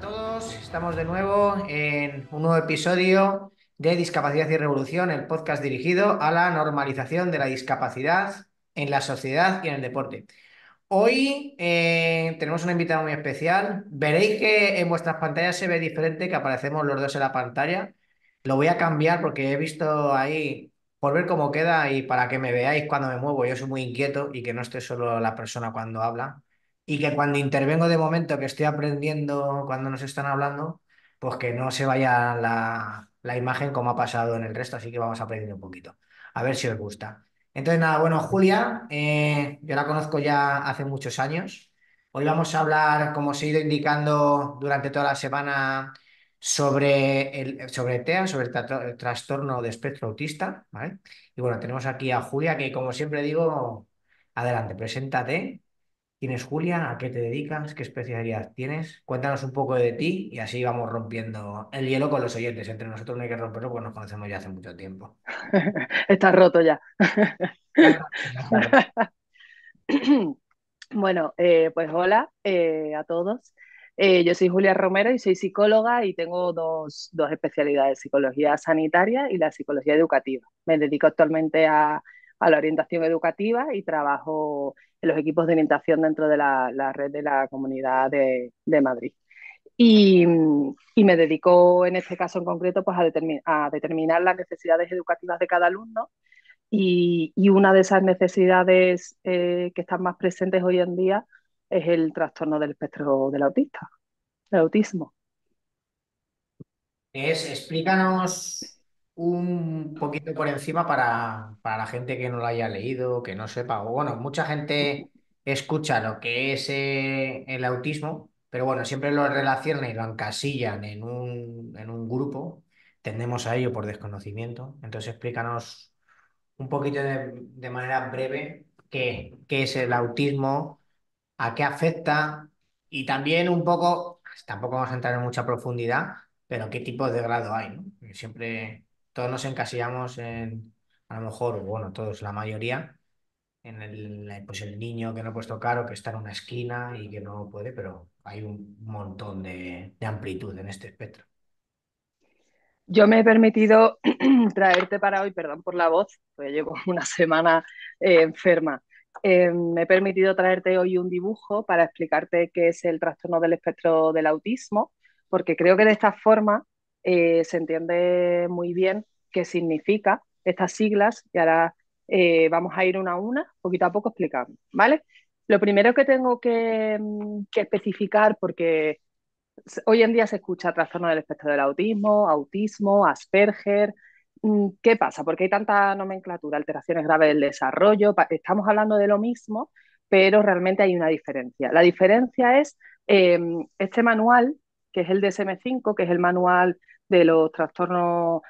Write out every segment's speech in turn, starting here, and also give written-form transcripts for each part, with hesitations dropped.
todos, estamos de nuevo en un nuevo episodio de Discapacidad y Revolución, el podcast dirigido a la normalización de la discapacidad en la sociedad y en el deporte. Hoy tenemos una invitada muy especial. Veréis que en vuestras pantallas se ve diferente, que aparecemos los dos en la pantalla. Lo voy a cambiar porque he visto ahí, por ver cómo queda y para que me veáis cuando me muevo. Yo soy muy inquieto y que no esté solo la persona cuando habla. Y que cuando intervengo de momento, que estoy aprendiendo cuando nos están hablando, pues que no se vaya la imagen como ha pasado en el resto. Así que vamos aprendiendo un poquito. A ver si os gusta. Entonces, nada, bueno, Julia, yo la conozco ya hace muchos años. Hoy vamos a hablar, como os he ido indicando durante toda la semana, sobre TEA, sobre el trastorno de espectro autista, ¿vale? Y bueno, tenemos aquí a Julia, que como siempre digo, adelante, preséntate. ¿Quién es Julia? ¿A qué te dedicas? ¿Qué especialidad tienes? Cuéntanos un poco de ti y así vamos rompiendo el hielo con los oyentes. Entre nosotros no hay que romperlo porque nos conocemos ya hace mucho tiempo. Está roto ya. Ya está, ya está. Bueno, pues hola a todos. Yo soy Julia Romero y soy psicóloga y tengo dos especialidades, psicología sanitaria y la psicología educativa. Me dedico actualmente a la orientación educativa y trabajo en los equipos de orientación dentro de la red de la Comunidad de Madrid. Y, y me dedico en este caso en concreto pues a determinar las necesidades educativas de cada alumno y una de esas necesidades que están más presentes hoy en día es el trastorno del espectro del autista, del autismo. Explícanos un poquito por encima para la gente que no lo haya leído, que no sepa, o bueno, mucha gente escucha lo que es el autismo, pero bueno, siempre lo relacionan y lo encasillan en un grupo, tendemos a ello por desconocimiento, entonces explícanos un poquito de manera breve qué es el autismo, a qué afecta y también un poco, tampoco vamos a entrar en mucha profundidad, pero qué tipo de grado hay, ¿no? Porque siempre todos nos encasillamos en, a lo mejor, bueno, todos, la mayoría, en pues el niño que no puedes tocar o que está en una esquina y que no puede, pero hay un montón de amplitud en este espectro. Yo me he permitido traerte para hoy, perdón por la voz, pues llevo una semana enferma. Me he permitido traerte hoy un dibujo para explicarte qué es el trastorno del espectro del autismo, porque creo que de esta forma se entiende muy bien qué significa estas siglas y ahora vamos a ir una, poquito a poco explicando, ¿vale? Lo primero que tengo que especificar, porque hoy en día se escucha trastorno del espectro del autismo, autismo, Asperger. ¿Qué pasa? ¿Por qué hay tanta nomenclatura? Alteraciones graves del desarrollo. Estamos hablando de lo mismo, pero realmente hay una diferencia. La diferencia es eh, este manual, que es el DSM-5, que es el manual de los trastornos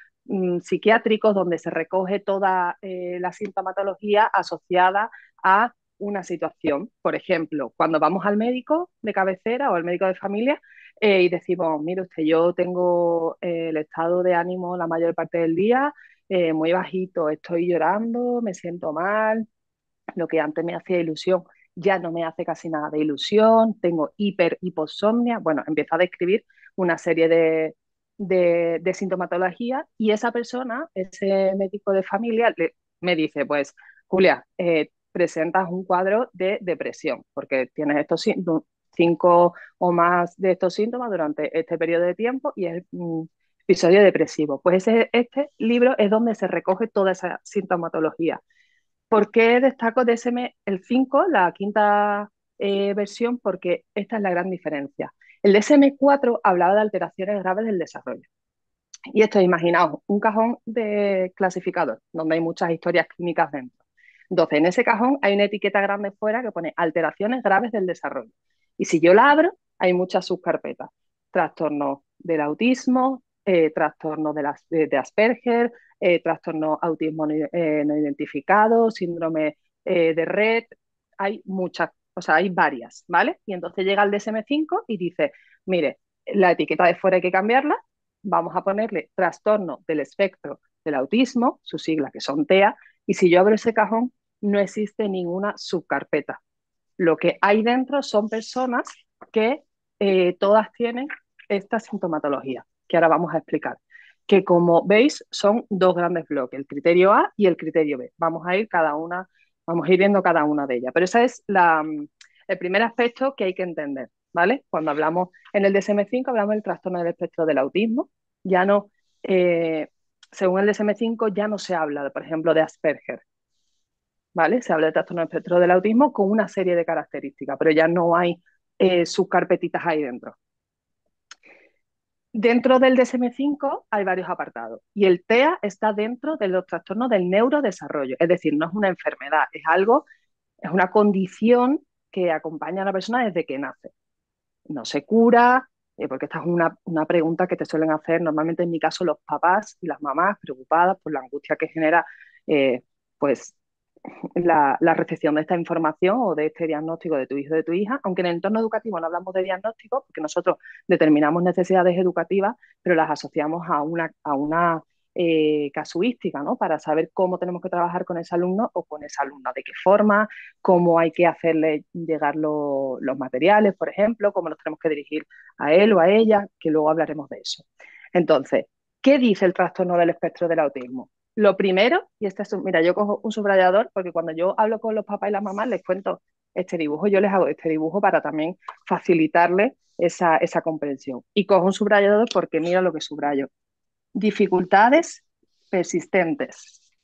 psiquiátricos, donde se recoge toda la sintomatología asociada a una situación. Por ejemplo, cuando vamos al médico de cabecera o al médico de familia, y decimos, mire usted, yo tengo el estado de ánimo la mayor parte del día muy bajito, estoy llorando, me siento mal, lo que antes me hacía ilusión ya no me hace casi nada de ilusión, tengo hiposomnia, bueno, empieza a describir una serie de sintomatología y esa persona, ese médico de familia, me dice, pues, Julia, presentas un cuadro de depresión porque tienes estos cinco o más de estos síntomas durante este periodo de tiempo y es episodio depresivo. Pues este libro es donde se recoge toda esa sintomatología. ¿Por qué destaco DSM el 5, la quinta versión? Porque esta es la gran diferencia. El DSM-4 hablaba de alteraciones graves del desarrollo. Y esto, imaginaos, un cajón de clasificador, donde hay muchas historias clínicas dentro. Entonces, en ese cajón hay una etiqueta grande fuera que pone alteraciones graves del desarrollo. Y si yo la abro, hay muchas subcarpetas. Trastornos del autismo, trastornos de Asperger, trastorno autismo no identificado, síndrome de Rett. Hay muchas, o sea, hay varias, ¿vale? Y entonces llega el DSM-5 y dice, mire, la etiqueta de fuera hay que cambiarla, vamos a ponerle trastorno del espectro del autismo, sus siglas que son TEA, y si yo abro ese cajón, no existe ninguna subcarpeta. Lo que hay dentro son personas que todas tienen esta sintomatología, que ahora vamos a explicar. Que como veis son dos grandes bloques, el criterio A y el criterio B. Vamos a ir viendo cada una de ellas. Pero ese es el primer aspecto que hay que entender, ¿vale? Cuando hablamos en el DSM-5, hablamos del trastorno del espectro del autismo. Ya no, según el DSM-5, ya no se habla, por ejemplo, de Asperger, ¿vale? Se habla de trastorno del espectro del autismo con una serie de características, pero ya no hay subcarpetitas ahí dentro. Dentro del DSM-5 hay varios apartados y el TEA está dentro de los trastornos del neurodesarrollo, es decir, no es una enfermedad, es algo, es una condición que acompaña a la persona desde que nace. No se cura, porque esta es una pregunta que te suelen hacer normalmente en mi caso los papás y las mamás preocupadas por la angustia que genera eh, pues la recepción de esta información o de este diagnóstico de tu hijo o de tu hija, aunque en el entorno educativo no hablamos de diagnóstico, porque nosotros determinamos necesidades educativas, pero las asociamos a una casuística, ¿no? Para saber cómo tenemos que trabajar con ese alumno o con esa alumna, de qué forma, cómo hay que hacerle llegar los materiales, por ejemplo, cómo nos tenemos que dirigir a él o a ella, que luego hablaremos de eso. Entonces, ¿qué dice el trastorno del espectro del autismo? Lo primero, y este es, mira, yo cojo un subrayador porque cuando yo hablo con los papás y las mamás les cuento este dibujo, yo les hago este dibujo para también facilitarles esa comprensión. Y cojo un subrayador porque mira lo que subrayo. Dificultades persistentes.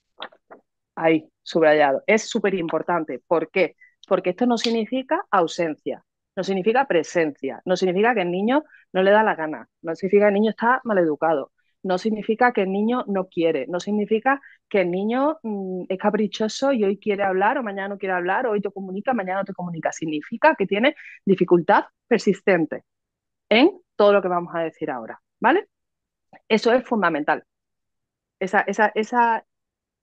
Ahí, subrayado. Es súper importante. ¿Por qué? Porque esto no significa ausencia, no significa presencia, no significa que el niño no le da la gana, no significa que el niño está maleducado, no significa que el niño no quiere, no significa que el niño es caprichoso y hoy quiere hablar o mañana no quiere hablar, o hoy te comunica, mañana no te comunica. Significa que tiene dificultad persistente en todo lo que vamos a decir ahora, ¿vale? Eso es fundamental. Esa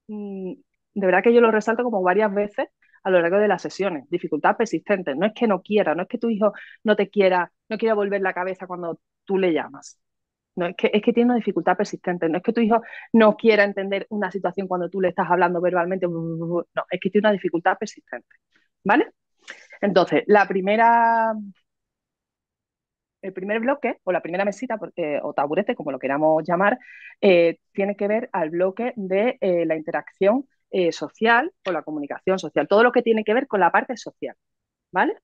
mm, de verdad que yo lo resalto como varias veces a lo largo de las sesiones. Dificultad persistente. No es que no quiera, no es que tu hijo no te quiera, no quiera volver la cabeza cuando tú le llamas. No, es que tiene una dificultad persistente. No es que tu hijo no quiera entender una situación cuando tú le estás hablando verbalmente. No, es que tiene una dificultad persistente. ¿Vale? Entonces, el primer bloque o la primera mesita o taburete, como lo queramos llamar, tiene que ver al bloque de la interacción social o la comunicación social, todo lo que tiene que ver con la parte social, ¿vale?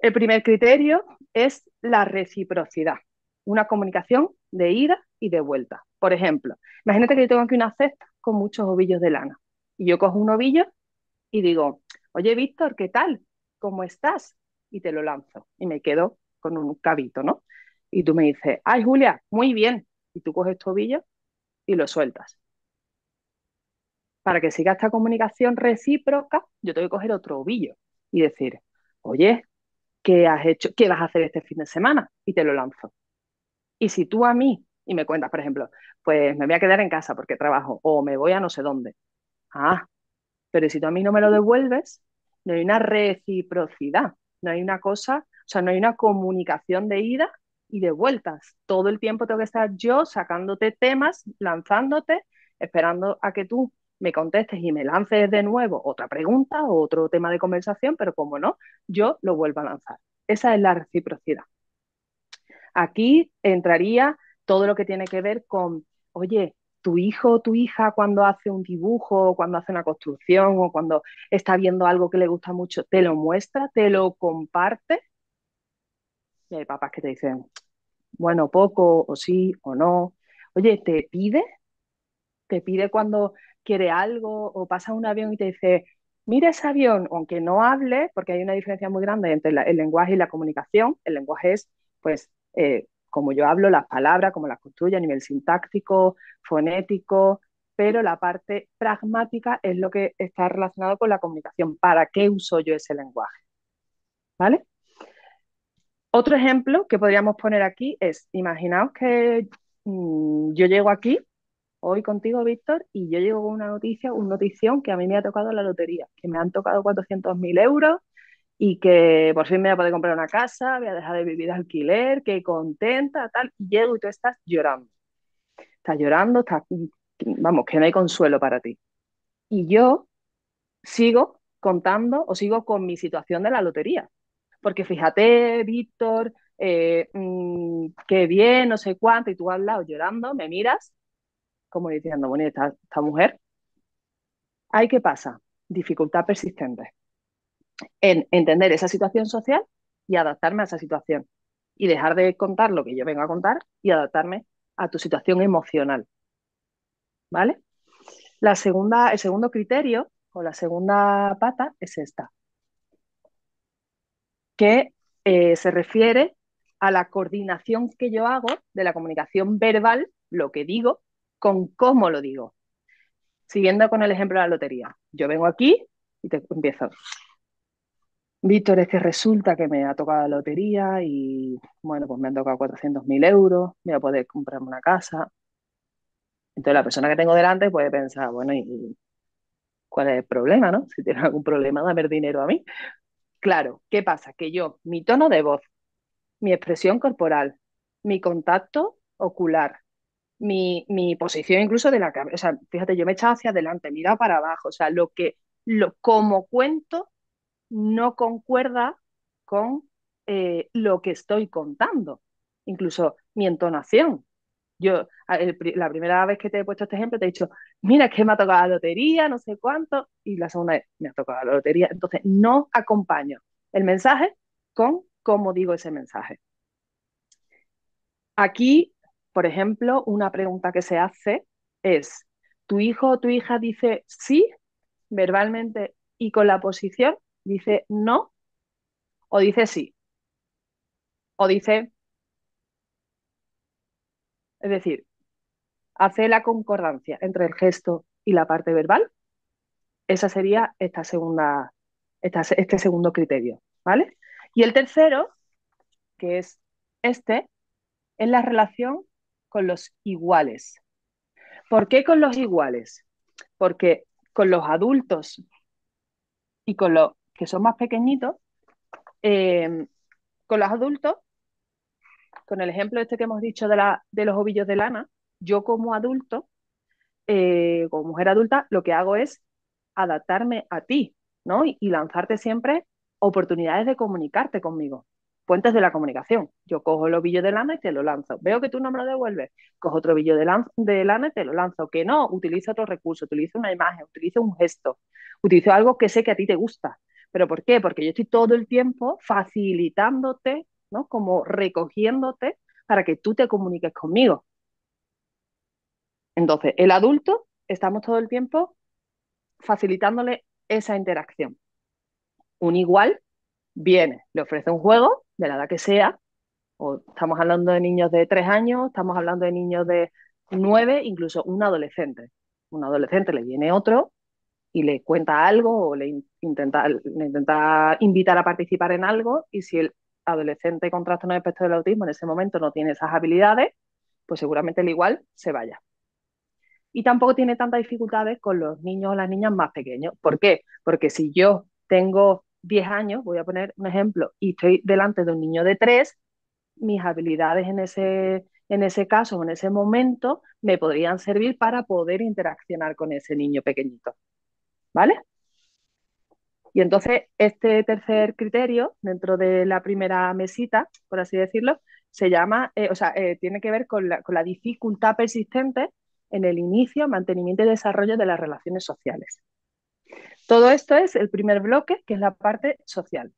El primer criterio es la reciprocidad, una comunicación de ida y de vuelta. Por ejemplo, imagínate que yo tengo aquí una cesta con muchos ovillos de lana y yo cojo un ovillo y digo, oye, Víctor, ¿qué tal? ¿Cómo estás? Y te lo lanzo y me quedo con un cabito, ¿no? Y tú me dices, ay, Julia, muy bien. Y tú coges tu ovillo y lo sueltas. Para que siga esta comunicación recíproca, yo tengo que coger otro ovillo y decir, oye, ¿qué has hecho? ¿Qué vas a hacer este fin de semana? Y te lo lanzo. Y si tú a mí, y me cuentas, por ejemplo, pues me voy a quedar en casa porque trabajo, o me voy a no sé dónde. Ah, pero si tú a mí no me lo devuelves, no hay una reciprocidad, no hay una cosa, o sea, no hay una comunicación de ida y de vueltas. Todo el tiempo tengo que estar yo sacándote temas, lanzándote, esperando a que tú me contestes y me lances de nuevo otra pregunta o otro tema de conversación, pero como no, yo lo vuelvo a lanzar. Esa es la reciprocidad. Aquí entraría todo lo que tiene que ver con, oye, tu hijo o tu hija cuando hace un dibujo, o cuando hace una construcción o cuando está viendo algo que le gusta mucho, te lo muestra, te lo comparte. Y hay papás que te dicen, bueno, poco, o sí, o no. Oye, te pide cuando quiere algo, o pasa un avión y te dice, mira ese avión, aunque no hable, porque hay una diferencia muy grande entre el lenguaje y la comunicación. El lenguaje es, pues, como yo hablo, las palabras, como las construyo a nivel sintáctico, fonético, pero la parte pragmática es lo que está relacionado con la comunicación. ¿Para qué uso yo ese lenguaje? ¿Vale? Otro ejemplo que podríamos poner aquí es, imaginaos que yo llego aquí hoy contigo, Víctor, y yo llego con una noticia, una notición que a mí me ha tocado la lotería, que me han tocado 400.000 euros y que por fin me voy a poder comprar una casa, voy a dejar de vivir de alquiler, que contenta, tal. Y llego y tú estás llorando, vamos, que no hay consuelo para ti. Y yo sigo contando o sigo con mi situación de la lotería. Porque fíjate, Víctor, qué bien, no sé cuánto, y tú al lado llorando, me miras como diciendo, bueno, esta mujer, ¿ahí qué pasa? Dificultad persistente en entender esa situación social y adaptarme a esa situación. Y dejar de contar lo que yo vengo a contar y adaptarme a tu situación emocional, ¿vale? El segundo criterio o la segunda pata es esta, que se refiere a la coordinación que yo hago de la comunicación verbal, lo que digo, con cómo lo digo. Siguiendo con el ejemplo de la lotería. Yo vengo aquí y te empiezo. Víctor, es que resulta que me ha tocado la lotería y, bueno, pues me han tocado 400.000 euros, voy a poder comprarme una casa. Entonces la persona que tengo delante puede pensar, bueno, ¿y cuál es el problema, no? Si tienes algún problema, dame el dinero a mí. Claro, ¿qué pasa? Que yo, mi tono de voz, mi expresión corporal, mi contacto ocular, mi posición incluso de la cabeza, o sea, fíjate, yo me he echado hacia adelante, mira para abajo, o sea, como cuento no concuerda con lo que estoy contando, incluso mi entonación. La primera vez que te he puesto este ejemplo, te he dicho, mira, es que me ha tocado la lotería, no sé cuánto, y la segunda vez, me ha tocado la lotería. Entonces, no acompaño el mensaje con cómo digo ese mensaje. Aquí, por ejemplo, una pregunta que se hace es, ¿tu hijo o tu hija dice sí verbalmente y con la posición dice no o dice sí? O dice, es decir, hace la concordancia entre el gesto y la parte verbal. Esa sería este segundo criterio, ¿vale? Y el tercero, que es este, es la relación con los iguales. ¿Por qué con los iguales? Porque con los adultos y con los que son más pequeñitos, eh, con los adultos, con el ejemplo este que hemos dicho de los ovillos de lana, yo como adulto, como mujer adulta, lo que hago es adaptarme a ti, ¿no? Y lanzarte siempre oportunidades de comunicarte conmigo. Puentes de la comunicación. Yo cojo el ovillo de lana y te lo lanzo. Veo que tú no me lo devuelves. Cojo otro ovillo de lana y te lo lanzo. Que no, utilizo otro recurso, utilizo una imagen, utilizo un gesto, utilizo algo que sé que a ti te gusta. ¿Pero por qué? Porque yo estoy todo el tiempo facilitándote, ¿no? Como recogiéndote para que tú te comuniques conmigo. Entonces, el adulto, estamos todo el tiempo facilitándole esa interacción. Un igual viene, le ofrece un juego de la edad que sea, o estamos hablando de niños de 3 años, estamos hablando de niños de 9, incluso un adolescente. Un adolescente le viene otro y le cuenta algo o le intenta invitar a participar en algo y si el adolescente con trastorno de espectro del autismo en ese momento no tiene esas habilidades, pues seguramente el igual se vaya. Y tampoco tiene tantas dificultades con los niños o las niñas más pequeños. ¿Por qué? Porque si yo tengo 10 años, voy a poner un ejemplo, y estoy delante de un niño de 3, mis habilidades en ese caso o en ese momento me podrían servir para poder interaccionar con ese niño pequeñito. ¿Vale? Y entonces este tercer criterio, dentro de la primera mesita, por así decirlo, se llama, tiene que ver con la dificultad persistente en el inicio, mantenimiento y desarrollo de las relaciones sociales. Todo esto es el primer bloque, que es la parte social.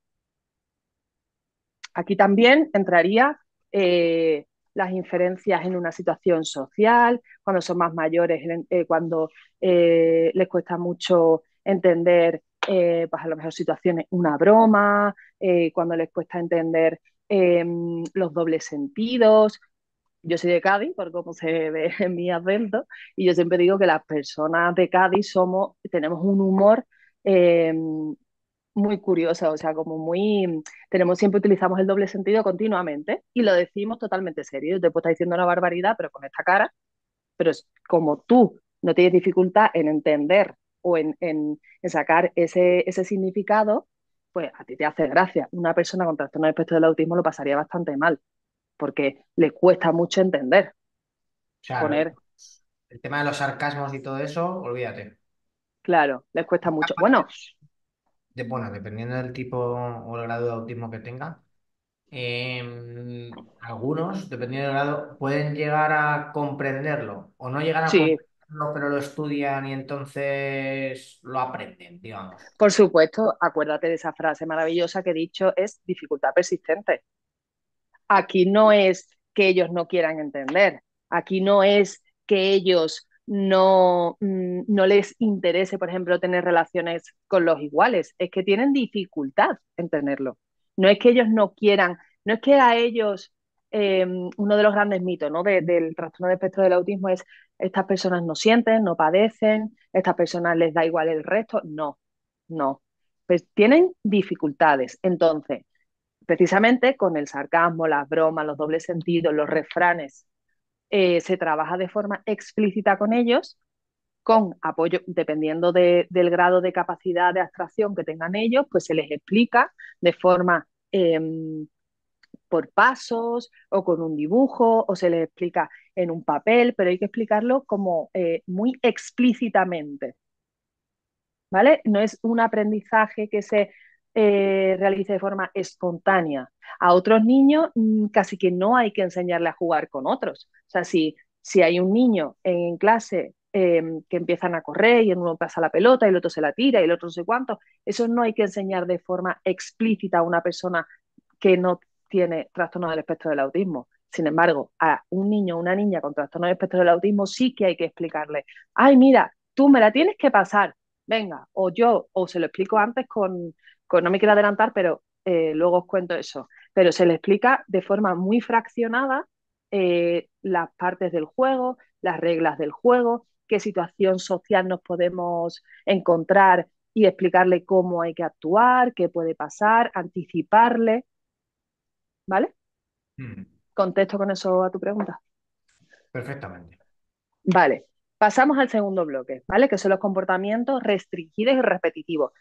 Aquí también entraría las inferencias en una situación social, cuando son más mayores, cuando les cuesta mucho entender, pues a lo mejor situaciones, una broma, cuando les cuesta entender los dobles sentidos. Yo soy de Cádiz, por cómo se ve en mi acento, y yo siempre digo que las personas de Cádiz tenemos un humor eh, muy curioso, o sea, siempre utilizamos el doble sentido continuamente y lo decimos totalmente serio. Yo te puedo estar diciendo una barbaridad, pero con esta cara, pero como tú no tienes dificultad en entender o en sacar ese significado, pues a ti te hace gracia. Una persona con trastorno de espectro del autismo lo pasaría bastante mal, porque le cuesta mucho entender, Claro, poner, el tema de los sarcasmos y todo eso, olvídate. claro, les cuesta mucho. Bueno, Bueno, dependiendo del tipo o el grado de autismo que tenga. algunos, dependiendo del grado, pueden llegar a comprenderlo o no llegan a Sí, comprenderlo, pero lo estudian y entonces lo aprenden, digamos. por supuesto, acuérdate de esa frase maravillosa que he dicho, es dificultad persistente. Aquí no es que ellos no quieran entender, aquí no es que ellos no les interese, por ejemplo, tener relaciones con los iguales, es que tienen dificultad en tenerlo. No es que ellos no quieran, no es que a ellos, uno de los grandes mitos, ¿no? Del trastorno de espectro del autismo es estas personas no sienten, no padecen, estas personas les da igual el resto, no, no. Pues tienen dificultades. Entonces, precisamente con el sarcasmo, las bromas, los dobles sentidos, los refranes, se trabaja de forma explícita con ellos, con apoyo, dependiendo del grado de capacidad de abstracción que tengan ellos, pues se les explica de forma por pasos o con un dibujo o se les explica en un papel, pero hay que explicarlo como muy explícitamente. ¿Vale? No es un aprendizaje que se realice de forma espontánea. A otros niños casi que no hay que enseñarle a jugar con otros. O sea, si hay un niño en clase que empiezan a correr y uno pasa la pelota y el otro se la tira y el otro no sé cuánto, eso no hay que enseñar de forma explícita a una persona que no tiene trastorno del espectro del autismo. Sin embargo, a un niño o una niña con trastorno del espectro del autismo sí que hay que explicarle, ay, mira, tú me la tienes que pasar, venga, o yo, o se lo explico antes no me quiero adelantar, pero luego os cuento eso, pero se le explica de forma muy fraccionada las partes del juego, las reglas del juego, qué situación social nos podemos encontrar y explicarle cómo hay que actuar, qué puede pasar, anticiparle, ¿vale? Mm, Contesto con eso a tu pregunta. perfectamente. Vale, pasamos al segundo bloque, ¿vale? Que son los comportamientos restringidos y repetitivos.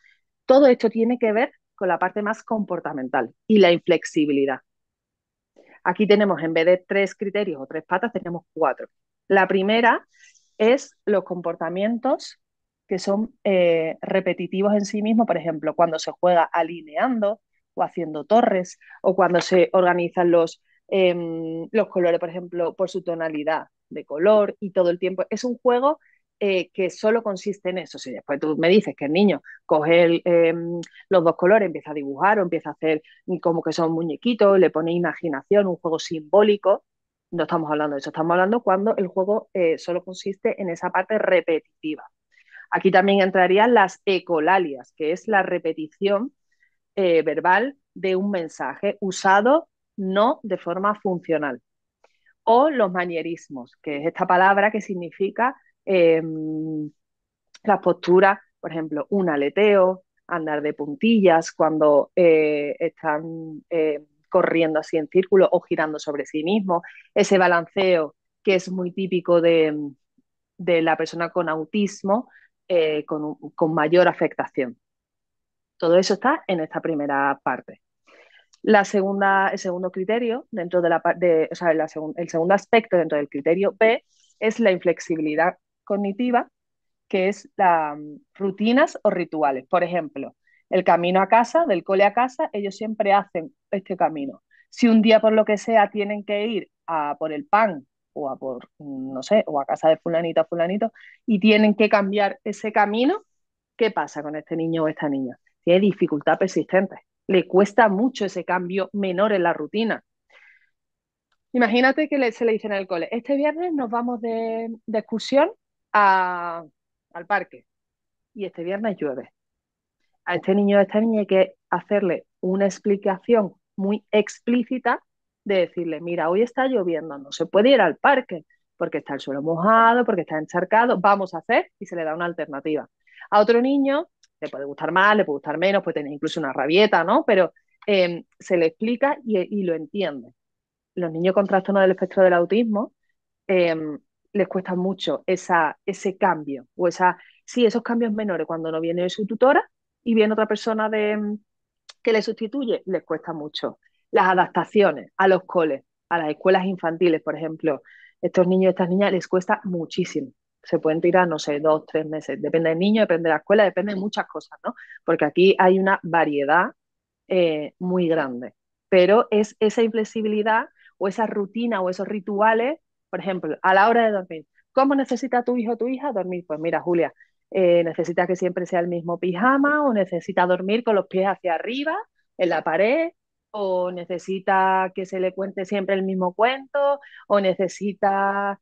Todo esto tiene que ver con la parte más comportamental y la inflexibilidad. Aquí tenemos, en vez de 3 criterios o 3 patas, tenemos 4. La primera es los comportamientos que son repetitivos en sí mismos, por ejemplo, cuando se juega alineando o haciendo torres, o cuando se organizan los colores, por ejemplo, por su tonalidad de color y todo el tiempo. Es un juego que solo consiste en eso. Si después tú me dices que el niño coge los 2 colores, empieza a dibujar o empieza a hacer como que son muñequitos, le pone imaginación, un juego simbólico, no estamos hablando de eso, estamos hablando cuando el juego solo consiste en esa parte repetitiva. Aquí también entrarían las ecolalias, que es la repetición verbal de un mensaje usado no de forma funcional. O los manierismos, que es esta palabra que significa las posturas, por ejemplo, un aleteo, andar de puntillas cuando están corriendo así en círculo o girando sobre sí mismos, ese balanceo que es muy típico de la persona con autismo con mayor afectación. Todo eso está en esta primera parte. El segundo criterio dentro o sea, el segundo aspecto dentro del criterio B es la inflexibilidad cognitiva, que es rutinas o rituales. Por ejemplo, el camino a casa, del cole a casa, ellos siempre hacen este camino. Si un día por lo que sea tienen que ir a por el pan o a por, no sé, o a casa de fulanito a fulanito y tienen que cambiar ese camino, ¿qué pasa con este niño o esta niña? Tiene dificultad persistente. Le cuesta mucho ese cambio menor en la rutina. Imagínate que se le dice en el cole, este viernes nos vamos de excursión a, al parque y este viernes llueve. A este niño o a esta niña hay que hacerle una explicación muy explícita de decirle, mira, hoy está lloviendo, no se puede ir al parque porque está el suelo mojado, porque está encharcado, vamos a hacer y se le da una alternativa. A otro niño le puede gustar más, le puede gustar menos, puede tener incluso una rabieta, ¿no? Pero se le explica y lo entiende. Los niños con trastorno del espectro del autismo eh, les cuesta mucho ese cambio o sí, esos cambios menores cuando no viene su tutora y viene otra persona que le sustituye, les cuesta mucho. Las adaptaciones a los coles, a las escuelas infantiles, por ejemplo, estos niños y estas niñas les cuesta muchísimo. Se pueden tirar, no sé, 2, 3 meses. Depende del niño, depende de la escuela, depende de muchas cosas, ¿no? Porque aquí hay una variedad muy grande. pero es esa inflexibilidad o esa rutina o esos rituales, por ejemplo, a la hora de dormir. ¿Cómo necesita tu hijo o tu hija dormir? Pues mira, Julia, necesita que siempre sea el mismo pijama o necesita dormir con los pies hacia arriba en la pared o necesita que se le cuente siempre el mismo cuento o necesita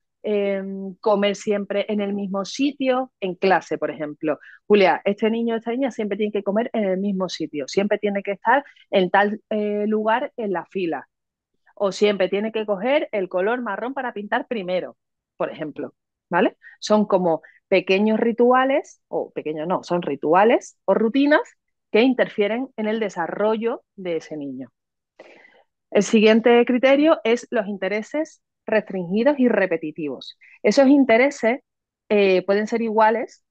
comer siempre en el mismo sitio, en clase, por ejemplo. Julia, este niño o esta niña siempre tiene que comer en el mismo sitio, siempre tiene que estar en tal lugar en la fila, o siempre tiene que coger el color marrón para pintar primero, por ejemplo, ¿vale? Son como pequeños rituales, o pequeños no, son rituales o rutinas que interfieren en el desarrollo de ese niño. El siguiente criterio es los intereses restringidos y repetitivos. Esos intereses pueden ser iguales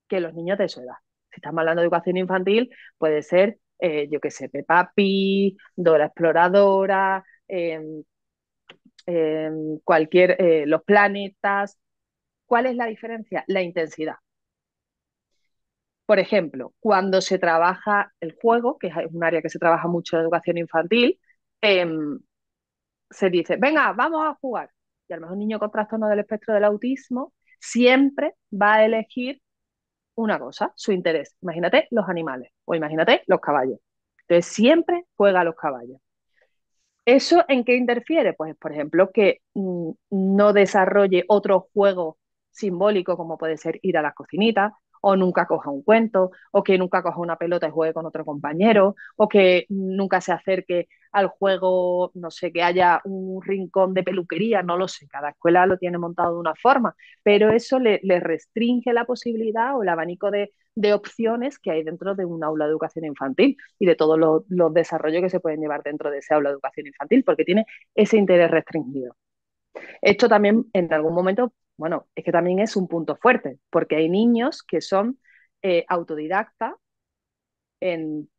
que los niños de su edad. Si estamos hablando de educación infantil, puede ser, yo qué sé, Peppa Pig, Dora Exploradora, cualquier, los planetas. ¿Cuál es la diferencia? La intensidad. Por ejemplo, cuando se trabaja el juego, que es un área que se trabaja mucho en educación infantil, eh, se dice, venga, vamos a jugar. Y a lo mejor un niño con trastorno del espectro del autismo siempre va a elegir una cosa, su interés. Imagínate los animales o imagínate los caballos. Entonces siempre juega a los caballos. ¿Eso en qué interfiere? Pues, por ejemplo, que no desarrolle otro juego simbólico como puede ser ir a las cocinitas, o nunca coja un cuento, o que nunca coja una pelota y juegue con otro compañero, o que nunca se acerque al juego, no sé, que haya un rincón de peluquería, no lo sé, cada escuela lo tiene montado de una forma, pero eso le restringe la posibilidad o el abanico de opciones que hay dentro de un aula de educación infantil y de todos los desarrollos que se pueden llevar dentro de ese aula de educación infantil, porque tiene ese interés restringido. Esto también en algún momento, bueno, es que también es un punto fuerte, porque hay niños que son autodidactas en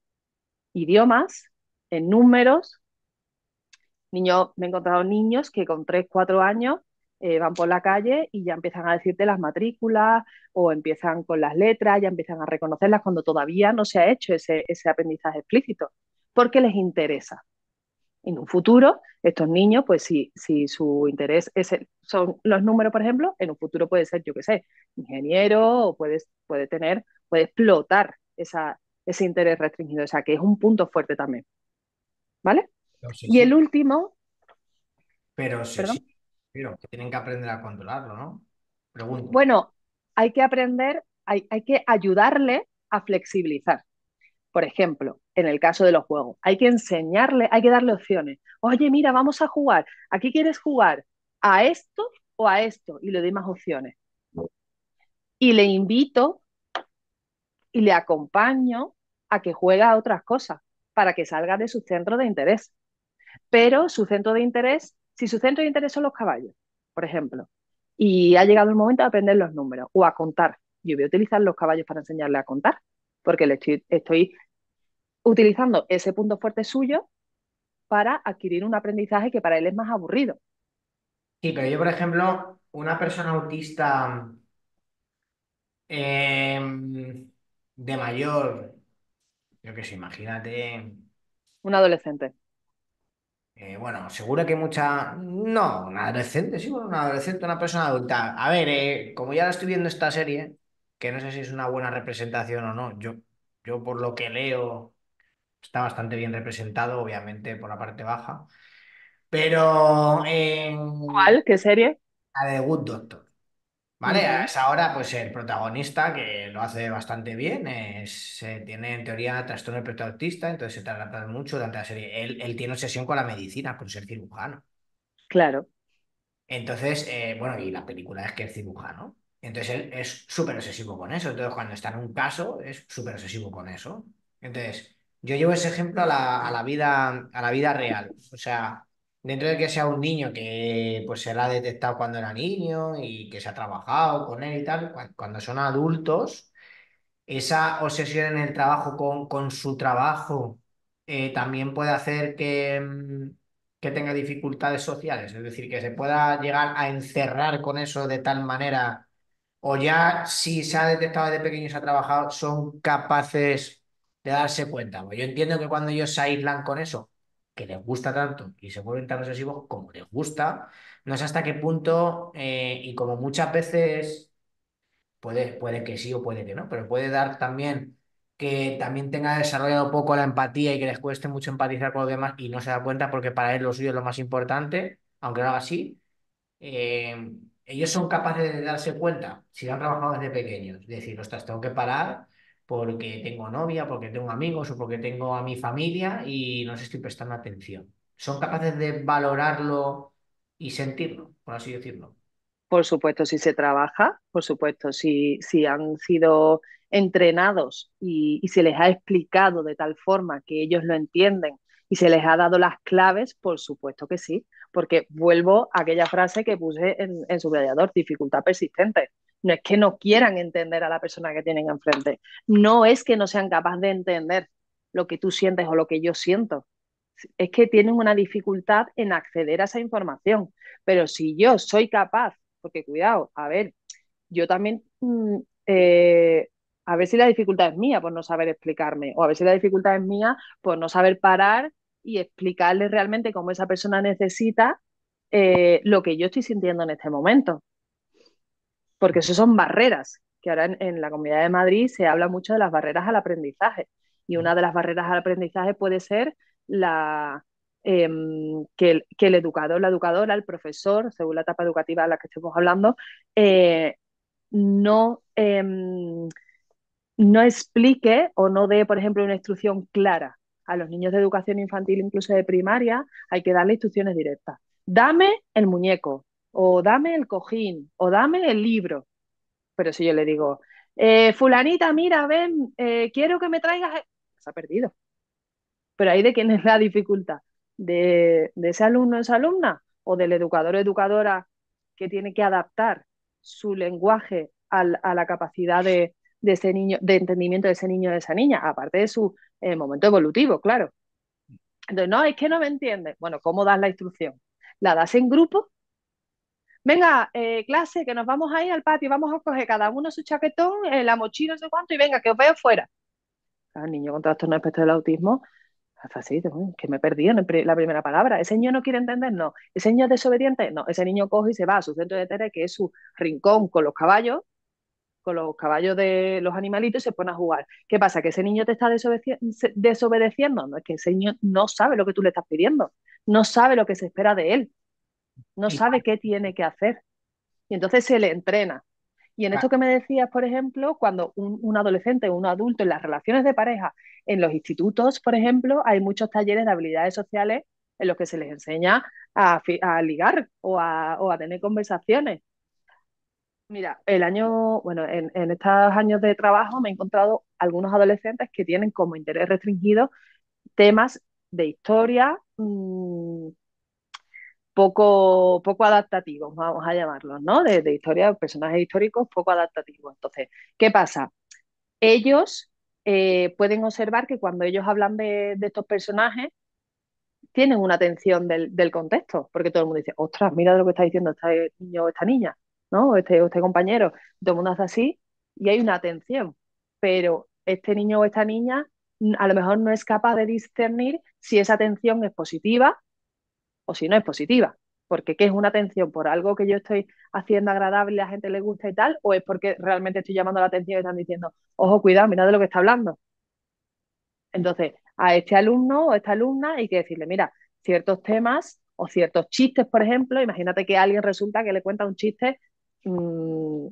idiomas, en números. Niños, me he encontrado niños que con 3 4 años van por la calle y ya empiezan a decirte las matrículas o empiezan con las letras, ya empiezan a reconocerlas cuando todavía no se ha hecho ese aprendizaje explícito, porque les interesa. En un futuro, estos niños, pues si su interés son los números, por ejemplo, en un futuro puede ser, yo qué sé, ingeniero o puede explotar ese interés restringido, o sea, que es un punto fuerte también, ¿vale? Y el Obsesivo, último, pero perdón, obsesivo, pero que tienen que aprender a controlarlo, ¿no? Pregunto. bueno, hay que aprender, hay que ayudarle a flexibilizar. Por ejemplo, en el caso de los juegos, hay que enseñarle, hay que darle opciones. Oye, mira, vamos a jugar. ¿A qué quieres jugar? ¿A esto o a esto? Y le doy más opciones. Y le invito y le acompaño a que juegue a otras cosas para que salga de su centro de interés. Pero su centro de interés, si su centro de interés son los caballos, por ejemplo, y ha llegado el momento de aprender los números o a contar, yo voy a utilizar los caballos para enseñarle a contar, porque estoy utilizando ese punto fuerte suyo para adquirir un aprendizaje que para él es más aburrido. Sí, pero yo, por ejemplo, una persona autista de mayor, yo qué sé, imagínate. Un adolescente. Bueno, seguro que mucha. No, un adolescente, sí, bueno, un adolescente, una persona adulta. A ver, como ya la estoy viendo esta serie, que no sé si es una buena representación o no, yo por lo que leo está bastante bien representado, obviamente por la parte baja, pero ¿Cuál? ¿Qué serie? la de Good Doctor. Uh ¿Vale? -huh. Es ahora pues el protagonista que lo hace bastante bien, tiene en teoría trastorno del espectro autista, entonces se trata mucho durante la serie. Él tiene obsesión con la medicina, con ser cirujano. Claro. Entonces, bueno, y la película es que es cirujano. Entonces él es súper obsesivo con eso. Entonces, cuando está en un caso, es súper obsesivo con eso. Entonces, yo llevo ese ejemplo a la vida real. O sea, dentro de que sea un niño que pues se la ha detectado cuando era niño y que se ha trabajado con él y tal, cuando son adultos esa obsesión en el trabajo con su trabajo también puede hacer que tenga dificultades sociales, es decir, que se pueda llegar a encerrar con eso de tal manera, o ya si se ha detectado desde pequeño y se ha trabajado, son capaces de darse cuenta. Pues yo entiendo que cuando ellos se aíslan con eso, que les gusta tanto y se vuelven tan obsesivos como les gusta, no sé hasta qué punto, y como muchas veces puede que sí o puede que no, pero puede dar también que también tenga desarrollado poco la empatía y que les cueste mucho empatizar con los demás y no se da cuenta porque para él lo suyo es lo más importante, aunque lo haga así. Ellos son capaces de darse cuenta, si lo han trabajado desde pequeños, de decir, ostras, tengo que parar porque tengo novia, porque tengo amigos o porque tengo a mi familia y no les estoy prestando atención. Son capaces de valorarlo y sentirlo, por así decirlo. Por supuesto, si se trabaja, por supuesto, si han sido entrenados y se les ha explicado de tal forma que ellos lo entienden y se les ha dado las claves, por supuesto que sí, porque vuelvo a aquella frase que puse en subrayador, dificultad persistente. No es que no quieran entender a la persona que tienen enfrente, no es que no sean capaces de entender lo que tú sientes o lo que yo siento, es que tienen una dificultad en acceder a esa información. Pero si yo soy capaz, porque cuidado, a ver, yo también, a ver si la dificultad es mía por no saber explicarme, o a ver si la dificultad es mía por no saber parar y explicarle realmente cómo esa persona necesita lo que yo estoy sintiendo en este momento. Porque eso son barreras, que ahora en la Comunidad de Madrid se habla mucho de las barreras al aprendizaje. Y una de las barreras al aprendizaje puede ser la, que el educador, la educadora, el profesor, según la etapa educativa de la que estemos hablando, eh, no, no explique o no dé, por ejemplo, una instrucción clara. A los niños de educación infantil, incluso de primaria, hay que darle instrucciones directas. Dame el muñeco, o dame el cojín, o dame el libro. Pero si yo le digo, fulanita, mira, ven, quiero que me traigas... Se ha perdido. Pero ahí de quién es la dificultad, de ese alumno o esa alumna, o del educador o educadora que tiene que adaptar su lenguaje a la capacidad de ese niño, de entendimiento de ese niño o de esa niña, aparte de su momento evolutivo, claro. Entonces, no, es que no me entiende. Bueno, ¿cómo das la instrucción? ¿La das en grupo? Venga, clase, que nos vamos a ir al patio, vamos a coger cada uno su chaquetón, la mochila, no sé cuánto, y venga, que os veo fuera. El niño con trastorno de espectro del autismo, es así, que me he perdido en la primera palabra. ¿Ese niño no quiere entender? No. ¿Ese niño es desobediente? No. Ese niño coge y se va a su centro de tarea, que es su rincón con los caballos de los animalitos, y se pone a jugar. ¿Qué pasa? ¿Que ese niño te está desobedeciendo? No, es que ese niño no sabe lo que tú le estás pidiendo, no sabe lo que se espera de él, no Y, sabe qué tiene que hacer. Y entonces se le entrena. Y en esto que me decías, por ejemplo, cuando un adolescente o un adulto en las relaciones de pareja, en los institutos, por ejemplo, hay muchos talleres de habilidades sociales en los que se les enseña a ligar o a tener conversaciones. Mira, bueno, en estos años de trabajo me he encontrado algunos adolescentes que tienen como interés restringido temas de historia, poco adaptativos, vamos a llamarlos, ¿no? De historia, personajes históricos poco adaptativos. Entonces, ¿qué pasa? Ellos pueden observar que cuando ellos hablan de estos personajes, tienen una atención del contexto, porque todo el mundo dice, ostras, mira lo que está diciendo este niño o esta niña, ¿no? O este compañero. Todo el mundo hace así y hay una atención. Pero este niño o esta niña a lo mejor no es capaz de discernir si esa atención es positiva o si no es positiva. Porque ¿qué es una atención? ¿Por algo que yo estoy haciendo agradable y a la gente le gusta y tal? ¿O es porque realmente estoy llamando la atención y están diciendo, ojo, cuidado, mira de lo que está hablando? Entonces, a este alumno o a esta alumna hay que decirle, mira, ciertos temas o ciertos chistes, por ejemplo, imagínate que alguien resulta que le cuenta un chiste, mmm,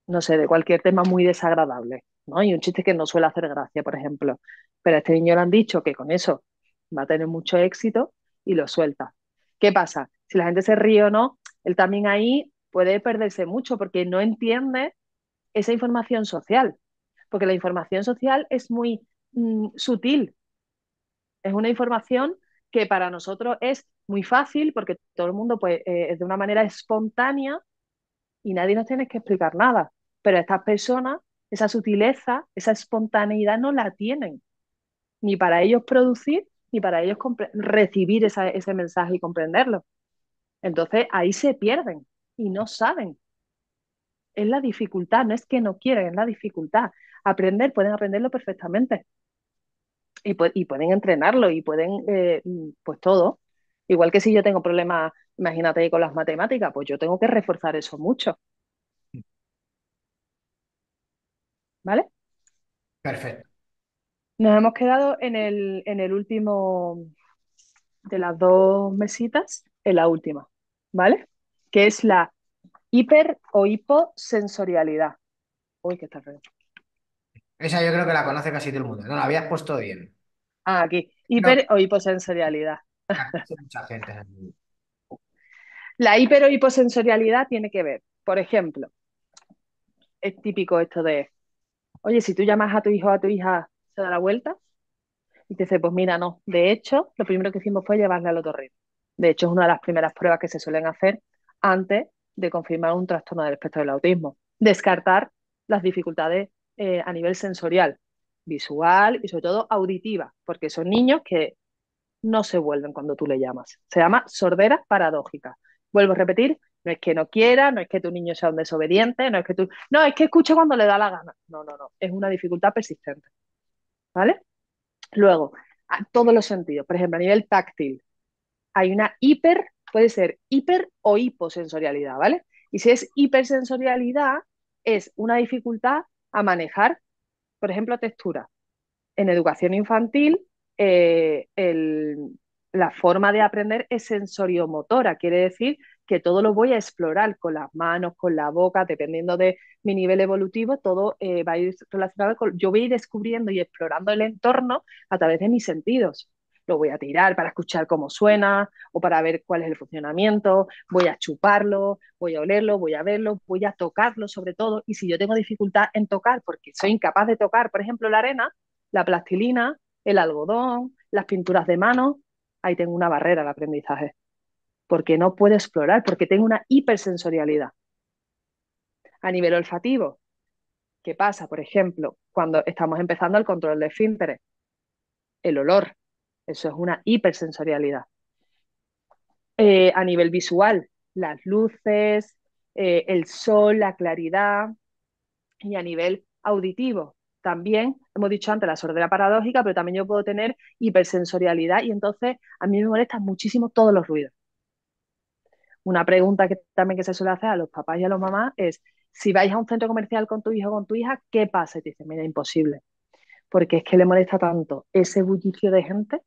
no sé, de cualquier tema muy desagradable, ¿no? Y un chiste que no suele hacer gracia, por ejemplo. Pero a este niño le han dicho que con eso va a tener mucho éxito y lo suelta. ¿Qué pasa? Si la gente se ríe o no, él también ahí puede perderse mucho porque no entiende esa información social, porque la información social es muy sutil, es una información que para nosotros es muy fácil porque todo el mundo pues es de una manera espontánea y nadie nos tiene que explicar nada, pero estas personas, esa sutileza, esa espontaneidad no la tienen, ni para ellos producir, ni para ellos recibir ese mensaje y comprenderlo. Entonces ahí se pierden y no saben. Es la dificultad, no es que no quieren, es la dificultad. Aprender, pueden aprenderlo perfectamente. y pueden entrenarlo y pueden, pues todo. Igual que si yo tengo problemas, imagínate con las matemáticas, pues yo tengo que reforzar eso mucho, ¿vale? Perfecto. Nos hemos quedado en el último de las dos mesitas, en la última, ¿vale? Que es la hiper o hiposensorialidad. Uy, que está feo. Esa yo creo que la conoce casi todo el mundo. No, la habías puesto bien. Ah, aquí, Creo hiper que o hiposensorialidad. la conoce mucha gente. La hiper o hiposensorialidad tiene que ver, por ejemplo, es típico esto de, oye, si tú llamas a tu hijo o a tu hija, se da la vuelta y te dice, pues mira, no. De hecho, lo primero que hicimos fue llevarle al otorrino. De hecho, es una de las primeras pruebas que se suelen hacer antes de confirmar un trastorno del espectro del autismo. Descartar las dificultades a nivel sensorial, visual y sobre todo auditiva, porque son niños que no se vuelven cuando tú le llamas. Se llama sordera paradójica. Vuelvo a repetir, no es que no quiera, no es que tu niño sea un desobediente, no es que tú, no, es que escucha cuando le da la gana. No, no, no, es una dificultad persistente, ¿vale? Luego, a todos los sentidos, por ejemplo, a nivel táctil, hay una hiper, puede ser hiper o hiposensorialidad, ¿vale? Y si es hipersensorialidad, es una dificultad a manejar, por ejemplo, textura. En educación infantil, la forma de aprender es sensoriomotora, quiere decir que todo lo voy a explorar con las manos, con la boca, dependiendo de mi nivel evolutivo, todo va a ir relacionado con, yo voy a ir descubriendo y explorando el entorno a través de mis sentidos. Lo voy a tirar para escuchar cómo suena o para ver cuál es el funcionamiento, voy a chuparlo, voy a olerlo, voy a verlo, voy a tocarlo sobre todo. Y si yo tengo dificultad en tocar porque soy incapaz de tocar, por ejemplo, la arena, la plastilina, el algodón, las pinturas de mano, ahí tengo una barrera al aprendizaje, porque no puedo explorar, porque tengo una hipersensorialidad. A nivel olfativo, ¿qué pasa? Por ejemplo, cuando estamos empezando el control de esfínteres, el olor, eso es una hipersensorialidad. A nivel visual, las luces, el sol, la claridad, y a nivel auditivo, también hemos dicho antes la sordera paradójica, pero también yo puedo tener hipersensorialidad y entonces a mí me molestan muchísimo todos los ruidos. Una pregunta que también que se suele hacer a los papás y a los mamás es, si vais a un centro comercial con tu hijo o con tu hija, ¿qué pasa? Y te dicen, mira, imposible, porque es que le molesta tanto ese bullicio de gente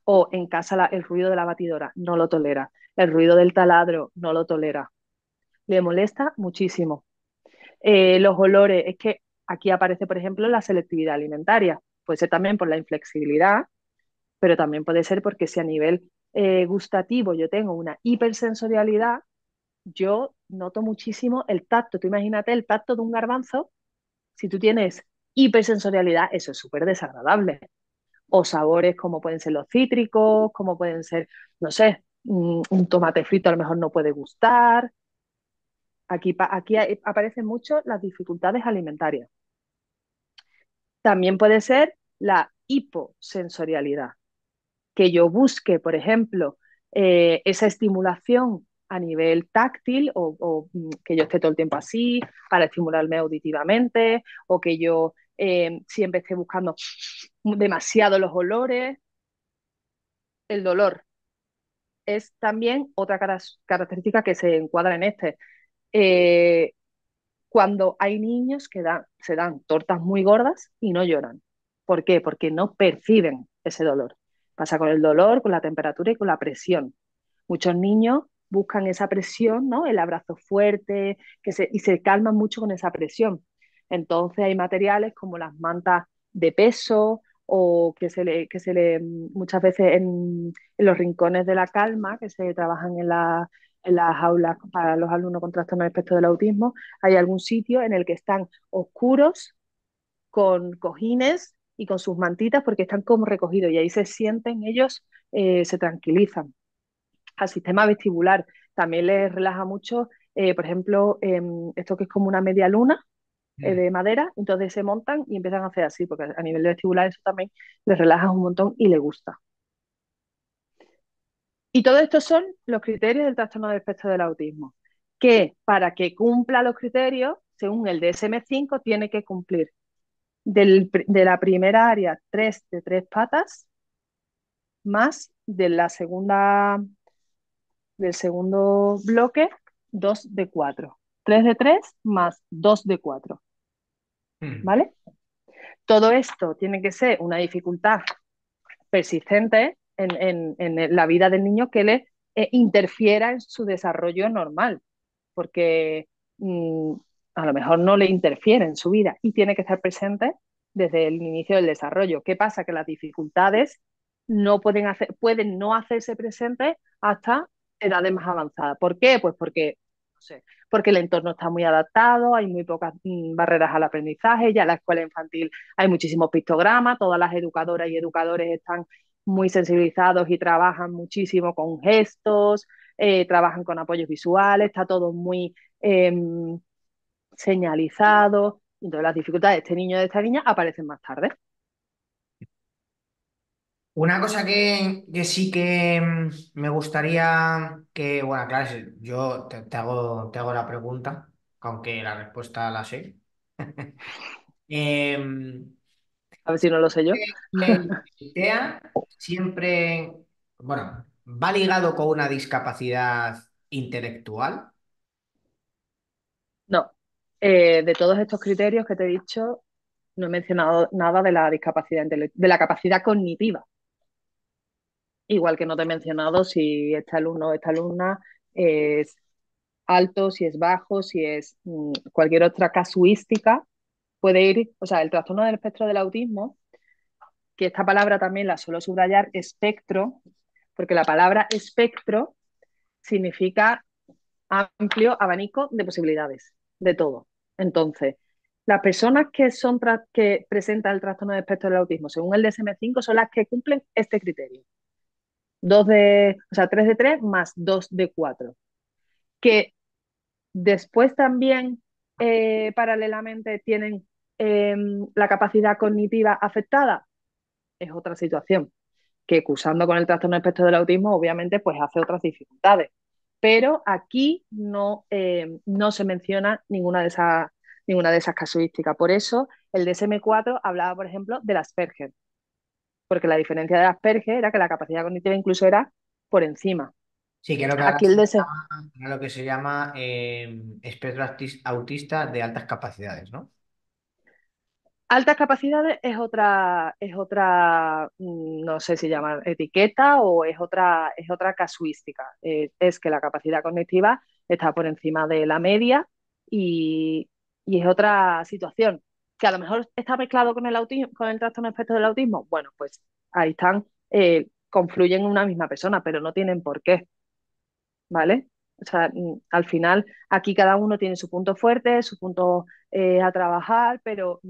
o en casa el ruido de la batidora no lo tolera, el ruido del taladro no lo tolera, le molesta muchísimo. Los olores, es que aquí aparece, por ejemplo, la selectividad alimentaria. Puede ser también por la inflexibilidad, pero también puede ser porque si a nivel gustativo yo tengo una hipersensorialidad, yo noto muchísimo el tacto. Tú imagínate el tacto de un garbanzo, si tú tienes hipersensorialidad, eso es súper desagradable. O sabores como pueden ser los cítricos, como pueden ser, no sé, un tomate frito a lo mejor no puede gustar. Aquí aparecen mucho las dificultades alimentarias. También puede ser la hiposensorialidad, que yo busque, por ejemplo, esa estimulación a nivel táctil o que yo esté todo el tiempo así para estimularme auditivamente o que yo siempre esté buscando demasiado los olores. El dolor es también otra característica que se encuadra en este. Eh, cuando hay niños que se dan tortas muy gordas y no lloran. ¿Por qué? Porque no perciben ese dolor. Pasa con el dolor, con la temperatura y con la presión. Muchos niños buscan esa presión, ¿no? El abrazo fuerte, y se calman mucho con esa presión. Entonces hay materiales como las mantas de peso o muchas veces en los rincones de la calma que se trabajan en las aulas para los alumnos con trastorno del espectro del autismo, hay algún sitio en el que están oscuros, con cojines y con sus mantitas porque están como recogidos y ahí se sienten ellos, se tranquilizan. Al sistema vestibular también les relaja mucho, por ejemplo, esto que es como una media luna Mm. de madera, entonces se montan y empiezan a hacer así, porque a nivel de vestibular eso también les relaja un montón y les gusta. Y todo esto son los criterios del trastorno del espectro del autismo, que para que cumpla los criterios, según el DSM-5, tiene que cumplir. de la primera área, 3 de 3 patas, más del segundo bloque, 2 de 4. 3 de 3 más 2 de 4, Mm. ¿vale? Todo esto tiene que ser una dificultad persistente en la vida del niño que le interfiera en su desarrollo normal, porque a lo mejor no le interfiere en su vida y tiene que estar presente desde el inicio del desarrollo. ¿Qué pasa? Que las dificultades pueden no hacerse presentes hasta edades más avanzadas. ¿Por qué? Pues porque, no sé, porque el entorno está muy adaptado, hay muy pocas barreras al aprendizaje, ya en la escuela infantil hay muchísimos pictogramas, todas las educadoras y educadores están muy sensibilizados y trabajan muchísimo con gestos, trabajan con apoyos visuales, está todo muy señalizado. Entonces las dificultades de este niño y de esta niña aparecen más tarde. Una cosa que sí que me gustaría que, bueno, claro, yo te hago la pregunta, aunque la respuesta la sé. Em, A ver si no lo sé yo. el TEA siempre, bueno, va ligado con una discapacidad intelectual. No. De todos estos criterios que te he dicho, no he mencionado nada de la discapacidad de la capacidad cognitiva. Igual que no te he mencionado si este alumno o esta alumna es alto, si es bajo, si es cualquier otra casuística, puede ir, o sea, el trastorno del espectro del autismo, que esta palabra también la suelo subrayar, espectro, porque la palabra espectro significa amplio abanico de posibilidades, de todo. Entonces, las personas que presentan el trastorno de espectro del autismo según el DSM-5 son las que cumplen este criterio. 3 de 3 más 2 de 4. Que después también, paralelamente, tienen la capacidad cognitiva afectada, es otra situación. Que cursando con el trastorno de espectro del autismo, obviamente, pues hace otras dificultades. Pero aquí no se menciona ninguna de esas casuísticas. Por eso el DSM-4 hablaba, por ejemplo, del Asperger, porque la diferencia del Asperger era que la capacidad cognitiva incluso era por encima. Sí, creo que ahora Aquí el DS lo que se llama espectro autista de altas capacidades, ¿no? Altas capacidades no sé si llamar etiqueta o es otra casuística. Es que la capacidad cognitiva está por encima de la media y, y es otra situación. Que a lo mejor está mezclado con el autismo, con el trastorno de espectro del autismo. Bueno, pues ahí están, confluyen en una misma persona, pero no tienen por qué. ¿Vale? O sea, al final aquí cada uno tiene su punto fuerte, su punto a trabajar, pero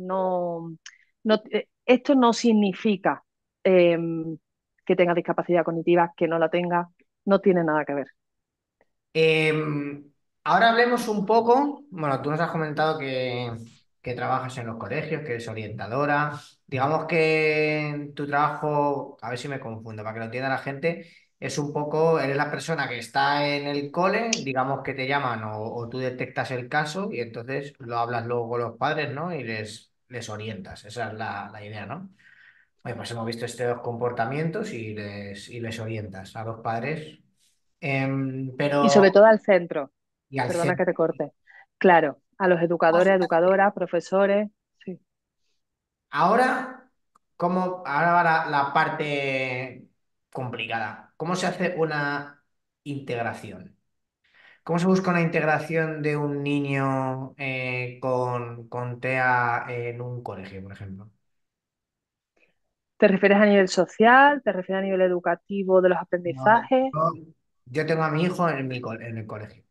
esto no significa eh, que tenga discapacidad cognitiva, que no la tenga, no tiene nada que ver. Ahora hablemos un poco, bueno, tú nos has comentado que trabajas en los colegios, que eres orientadora. Digamos que tu trabajo, a ver si me confundo, para que lo entienda la gente, es un poco, eres la persona que está en el cole, digamos que te llaman o tú detectas el caso y entonces lo hablas luego con los padres, ¿no? Y les orientas, esa es la idea, ¿no? Oye, pues hemos visto estos comportamientos y les orientas a los padres. Y sobre Pero todo al centro, y al perdona que centro. te corte. Claro, a los educadores, educadoras, profesores, sí. Ahora, ahora va la parte complicada. ¿Cómo se hace una integración? ¿Cómo se busca una integración de un niño con TEA en un colegio, por ejemplo? ¿Te refieres a nivel social? ¿Te refieres a nivel educativo de los No, aprendizajes? yo tengo a mi hijo en el colegio.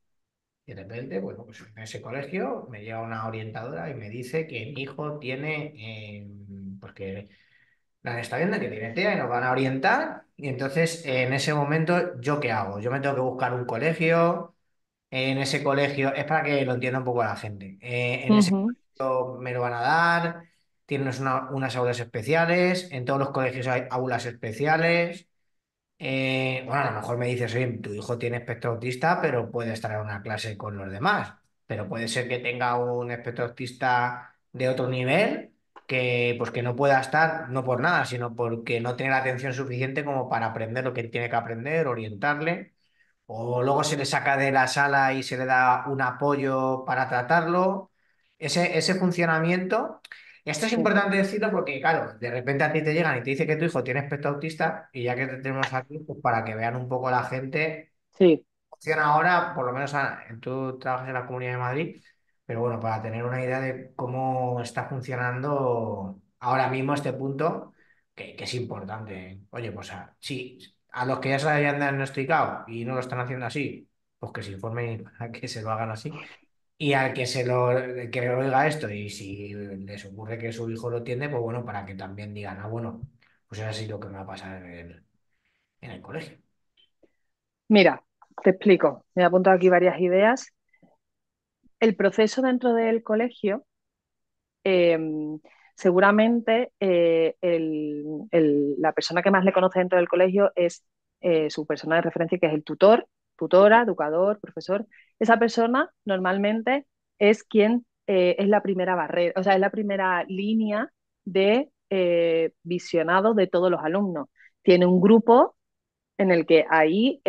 Y de repente, bueno, pues en ese colegio me llega una orientadora y me dice que mi hijo tiene, porque la está viendo que tiene TEA y nos van a orientar. Y entonces, en ese momento, ¿yo qué hago? Yo me tengo que buscar un colegio. En ese colegio, es para que lo entienda un poco la gente. En ese Ujú. colegio me lo van a dar. Tienes unas aulas especiales. En todos los colegios hay aulas especiales. Bueno, a lo mejor me dices, oye, tu hijo tiene espectro autista, pero puede estar en una clase con los demás. Pero puede ser que tenga un espectro autista de otro nivel pues que no pueda estar, no por nada, sino porque no tiene la atención suficiente como para aprender lo que tiene que aprender, orientarle, o luego se le saca de la sala y se le da un apoyo para tratarlo. Ese funcionamiento. Esto es sí, importante decirlo porque, claro, de repente a ti te llegan y te dice que tu hijo tiene espectro autista y ya que te tenemos aquí, pues para que vean un poco la gente sí. funciona ahora, por lo menos tú trabajas en la Comunidad de Madrid, pero bueno, para tener una idea de cómo está funcionando ahora mismo este punto, que es importante. Oye, pues sí, a los que ya se hayan diagnosticado y no lo están haciendo así, pues que se informen a que se lo hagan así. Y al que que oiga esto y si les ocurre que su hijo lo tiene, pues bueno, para que también digan, bueno, pues es así lo que me va a pasar en el colegio. Mira, te explico. Me he apuntado aquí varias ideas. El proceso dentro del colegio, eh, seguramente la persona que más le conoce dentro del colegio es su persona de referencia, que es el tutor, tutora, educador, profesor. Esa persona normalmente es quien es la primera barrera, o sea, es la primera línea de visionado de todos los alumnos. Tiene un grupo en el que ahí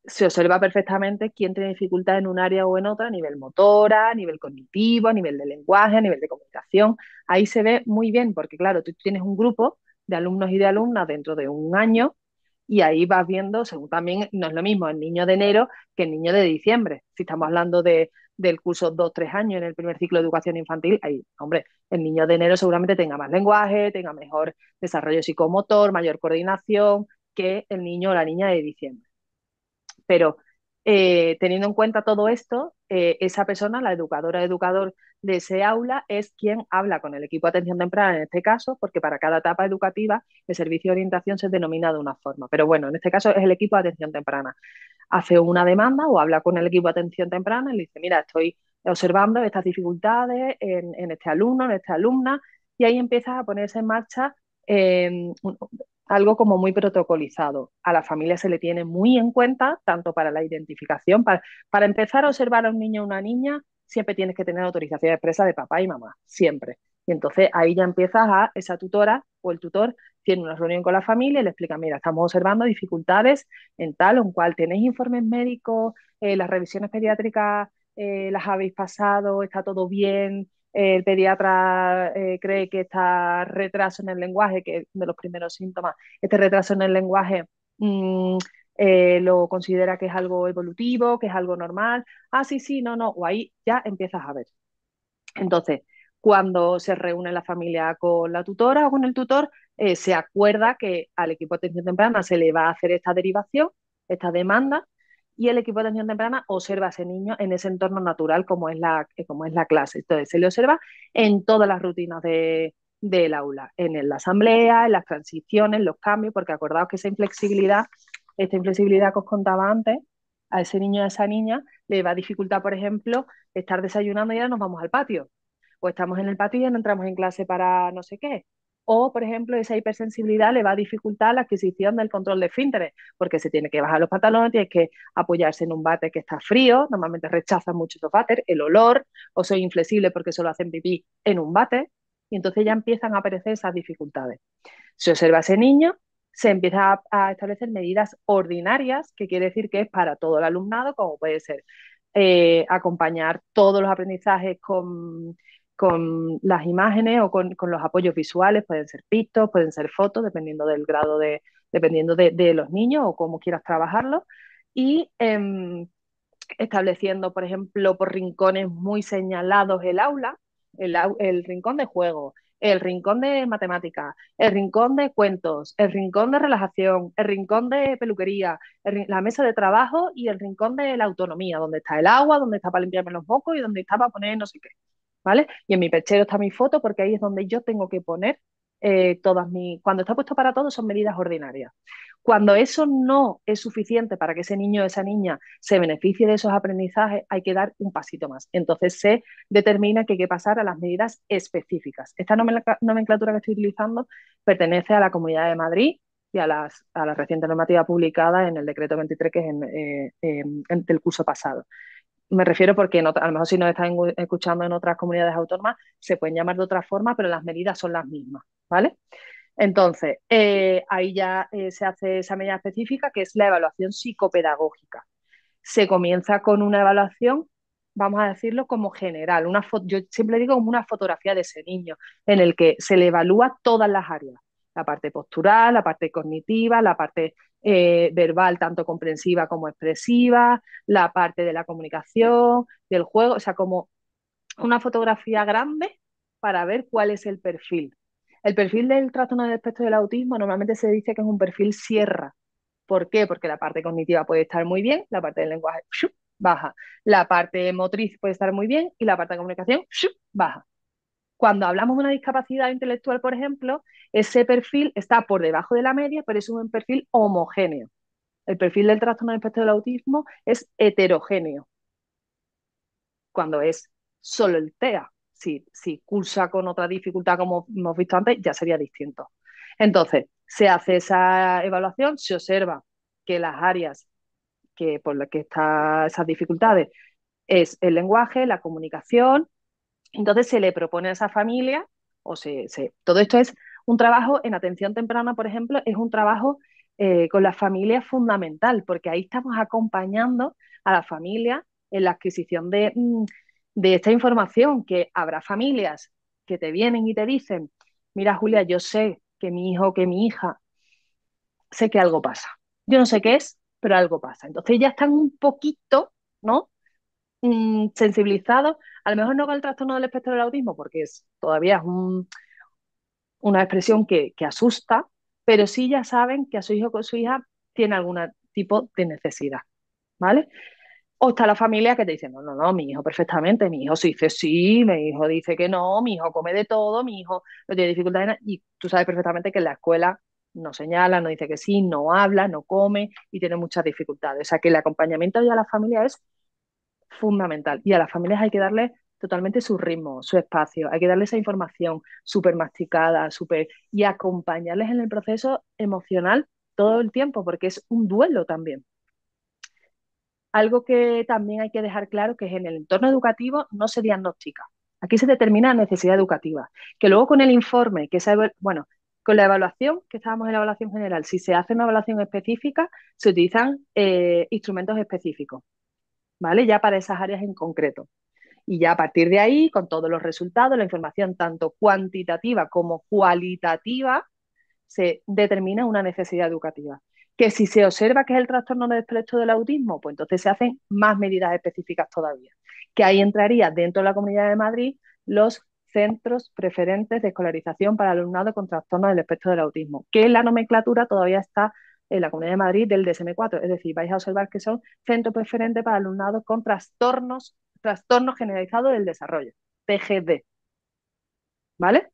se observa perfectamente quién tiene dificultad en un área o en otra, a nivel motora, a nivel cognitivo, a nivel de lenguaje, a nivel de comunicación. Ahí se ve muy bien, porque claro, tú tienes un grupo de alumnos y de alumnas dentro de un año y ahí vas viendo, según también, no es lo mismo el niño de enero que el niño de diciembre. Si estamos hablando del curso 2 3 años en el primer ciclo de educación infantil, ahí, hombre, el niño de enero seguramente tenga más lenguaje, tenga mejor desarrollo psicomotor, mayor coordinación que el niño o la niña de diciembre. Pero teniendo en cuenta todo esto, esa persona, la educadora o educador de ese aula, es quien habla con el equipo de atención temprana en este caso, porque para cada etapa educativa el servicio de orientación se denomina de una forma. Pero bueno, en este caso es el equipo de atención temprana. Hace una demanda o habla con el equipo de atención temprana y le dice, mira, estoy observando estas dificultades en este alumno, en esta alumna, y ahí empiezas a ponerse en marcha eh, algo como muy protocolizado. A la familia se le tiene muy en cuenta, tanto para la identificación, para empezar a observar a un niño o una niña, siempre tienes que tener autorización expresa de papá y mamá, siempre. Y entonces ahí ya empiezas a esa tutora o el tutor tiene una reunión con la familia y le explica, mira, estamos observando dificultades en tal o en cual, tenéis informes médicos, las revisiones pediátricas las habéis pasado, está todo bien, el pediatra cree que está retraso en el lenguaje, que es de los primeros síntomas, este retraso en el lenguaje mmm, lo considera que es algo evolutivo, que es algo normal. Ah, sí, sí, no, no, o ahí ya empiezas a ver. Entonces, cuando se reúne la familia con la tutora o con el tutor, se acuerda que al equipo de atención temprana se le va a hacer esta derivación, esta demanda, y el equipo de atención temprana observa a ese niño en ese entorno natural como es la clase. Entonces, se le observa en todas las rutinas del aula, en la asamblea, en las transiciones, los cambios, porque acordaos que esta inflexibilidad que os contaba antes, a ese niño o a esa niña le va a dificultar, por ejemplo, estar desayunando y ya nos vamos al patio. O estamos en el patio y ya no entramos en clase para no sé qué. O, por ejemplo, esa hipersensibilidad le va a dificultar la adquisición del control de esfínteres, porque se tiene que bajar los pantalones, tiene que apoyarse en un váter que está frío, normalmente rechazan mucho los váteres, el olor, o soy inflexible porque solo hacen pipí en un váter, y entonces ya empiezan a aparecer esas dificultades. Se observa a ese niño, se empieza a establecer medidas ordinarias, que quiere decir que es para todo el alumnado, como puede ser acompañar todos los aprendizajes con las imágenes o con los apoyos visuales, pueden ser pictos, pueden ser fotos, dependiendo del grado dependiendo de los niños o cómo quieras trabajarlo. Y estableciendo, por ejemplo, por rincones muy señalados el aula, el rincón de juego, el rincón de matemáticas, el rincón de cuentos, el rincón de relajación, el rincón de peluquería, la mesa de trabajo y el rincón de la autonomía, donde está el agua, donde está para limpiarme los mocos y donde está para poner no sé qué. ¿Vale? Y en mi perchero está mi foto porque ahí es donde yo tengo que poner Cuando está puesto para todo son medidas ordinarias. Cuando eso no es suficiente para que ese niño o esa niña se beneficie de esos aprendizajes, hay que dar un pasito más. Entonces se determina que hay que pasar a las medidas específicas. Esta nomenclatura que estoy utilizando pertenece a la Comunidad de Madrid y a la reciente normativa publicada en el decreto 23 que es del curso pasado. Me refiero porque a lo mejor si nos están escuchando en otras comunidades autónomas, se pueden llamar de otra forma, pero las medidas son las mismas, ¿vale? Entonces, ahí ya se hace esa medida específica, que es la evaluación psicopedagógica. Se comienza con una evaluación, vamos a decirlo como general, yo siempre digo como una fotografía de ese niño, en el que se le evalúa todas las áreas, la parte postural, la parte cognitiva, la parte verbal, tanto comprensiva como expresiva, la parte de la comunicación, del juego, o sea, como una fotografía grande para ver cuál es el perfil. El perfil del trastorno del espectro del autismo normalmente se dice que es un perfil sierra. ¿Por qué? Porque la parte cognitiva puede estar muy bien, la parte del lenguaje baja, la parte motriz puede estar muy bien y la parte de comunicación baja. Cuando hablamos de una discapacidad intelectual, por ejemplo, ese perfil está por debajo de la media, pero es un perfil homogéneo. El perfil del trastorno del espectro del autismo es heterogéneo, cuando es solo el TEA. Si cursa con otra dificultad, como hemos visto antes, ya sería distinto. Entonces, se hace esa evaluación, se observa que las áreas que por las que están esas dificultades es el lenguaje, la comunicación. Entonces se le propone a esa familia, todo esto es un trabajo en atención temprana, por ejemplo, es un trabajo con la familia fundamental, porque ahí estamos acompañando a la familia en la adquisición de esta información, que habrá familias que te vienen y te dicen, mira Julia, yo sé que mi hijo, que mi hija, sé que algo pasa. Yo no sé qué es, pero algo pasa. Entonces ya están un poquito, ¿no? Sensibilizados, a lo mejor no con el trastorno del espectro del autismo, porque todavía es una expresión que asusta, pero sí ya saben que a su hijo o su hija tiene algún tipo de necesidad, ¿vale? O está la familia que te dice, no, no, no, mi hijo perfectamente, mi hijo se dice sí, mi hijo dice que no, mi hijo come de todo, mi hijo no tiene dificultades, y tú sabes perfectamente que en la escuela no señala, no dice que sí, no habla, no come y tiene muchas dificultades. O sea que el acompañamiento ya a la familia es fundamental. Y a las familias hay que darle totalmente su ritmo, su espacio, hay que darle esa información súper masticada, súper y acompañarles en el proceso emocional todo el tiempo, porque es un duelo también. Algo que también hay que dejar claro que es en el entorno educativo no se diagnostica. Aquí se determina la necesidad educativa, que luego con el informe, bueno, con la evaluación, que estábamos en la evaluación general, si se hace una evaluación específica, se utilizan instrumentos específicos, ¿vale? Ya para esas áreas en concreto. Y ya a partir de ahí, con todos los resultados, la información tanto cuantitativa como cualitativa, se determina una necesidad educativa. Que si se observa que es el trastorno del espectro del autismo, pues entonces se hacen más medidas específicas todavía. Que ahí entraría dentro de la Comunidad de Madrid los centros preferentes de escolarización para alumnado con trastorno del espectro del autismo, que en la nomenclatura todavía está en la Comunidad de Madrid del DSM-4, es decir, vais a observar que son centros preferentes para alumnado con trastornos generalizados del desarrollo, TGD, ¿vale?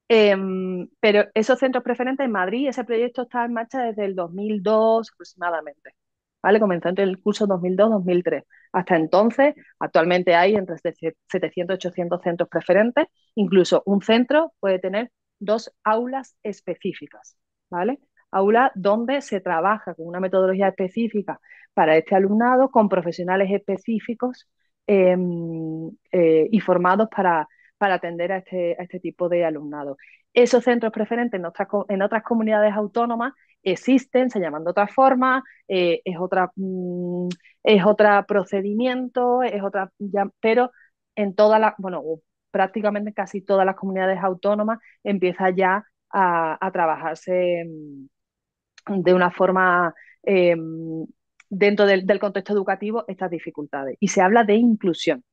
Pero esos centros preferentes en Madrid, ese proyecto está en marcha desde el 2002 aproximadamente. ¿Vale? Comenzó entre el curso 2002-2003. Hasta entonces, actualmente hay entre 700 y 800 centros preferentes. Incluso un centro puede tener dos aulas específicas, ¿vale? Aulas donde se trabaja con una metodología específica para este alumnado, con profesionales específicos eh, y formados para atender a este tipo de alumnado. Esos centros preferentes en otras comunidades autónomas existen, se llaman de otra forma, es otra procedimiento, pero en todas las, bueno, prácticamente casi todas las comunidades autónomas empieza ya a trabajarse de una forma eh, dentro del contexto educativo estas dificultades. Y se habla de inclusión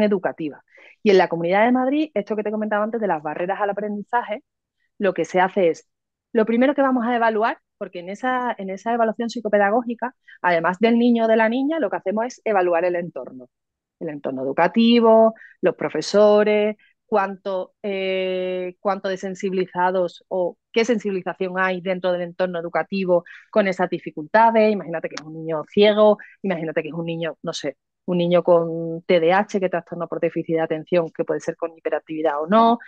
educativa. Y en la Comunidad de Madrid, esto que te comentaba antes de las barreras al aprendizaje, lo que se hace es, lo primero que vamos a evaluar, porque en esa evaluación psicopedagógica, además del niño o de la niña, lo que hacemos es evaluar el entorno educativo, los profesores, cuánto de sensibilizados o qué sensibilización hay dentro del entorno educativo con esas dificultades. Imagínate que es un niño ciego, imagínate que es un niño, no sé, un niño con TDAH, que trastorno por déficit de atención, que puede ser con hiperactividad o no,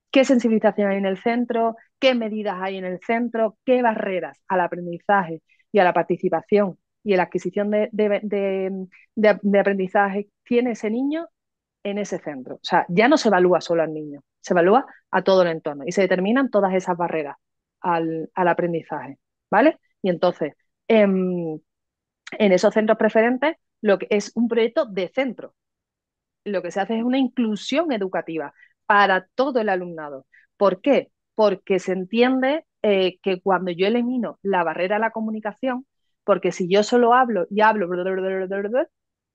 qué sensibilización hay en el centro, qué medidas hay en el centro, qué barreras al aprendizaje y a la participación y la adquisición de aprendizaje tiene ese niño en ese centro. O sea, ya no se evalúa solo al niño, se evalúa a todo el entorno y se determinan todas esas barreras al aprendizaje, ¿vale? Y entonces, en esos centros preferentes, lo que es un proyecto de centro, lo que se hace es una inclusión educativa para todo el alumnado. ¿Por qué? Porque se entiende que cuando yo elimino la barrera a la comunicación, porque si yo solo hablo y hablo,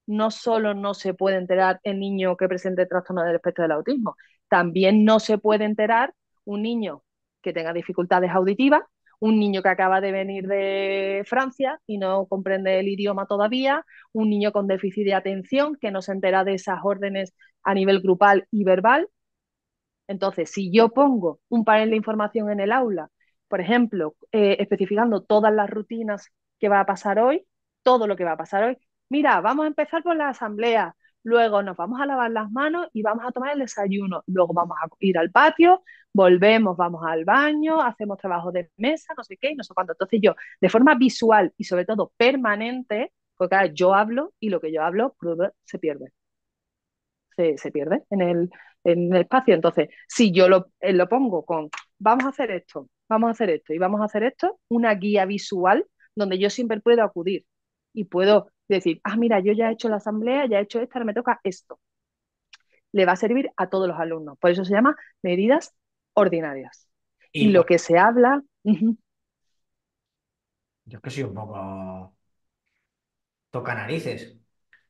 no solo no se puede enterar el niño que presente trastorno del espectro del autismo, también no se puede enterar un niño que tenga dificultades auditivas, un niño que acaba de venir de Francia y no comprende el idioma todavía, un niño con déficit de atención que no se entera de esas órdenes a nivel grupal y verbal. Entonces, si yo pongo un panel de información en el aula, por ejemplo, especificando todas las rutinas que va a pasar hoy, todo lo que va a pasar hoy, mira, vamos a empezar por la asamblea, luego nos vamos a lavar las manos y vamos a tomar el desayuno, luego vamos a ir al patio, volvemos, vamos al baño, hacemos trabajo de mesa, no sé qué, no sé cuánto. Entonces yo, de forma visual y sobre todo permanente, porque claro, yo hablo y lo que yo hablo se pierde se pierde en el espacio. Entonces, si yo lo pongo con vamos a hacer esto, vamos a hacer esto y vamos a hacer esto, una guía visual donde yo siempre puedo acudir y puedo decir, ah, mira, yo ya he hecho la asamblea, ya he hecho esta, ahora me toca esto. Le va a servir a todos los alumnos. Por eso se llama medidas ordinarias. Y Y lo por, que se habla, yo es que soy un poco toca narices.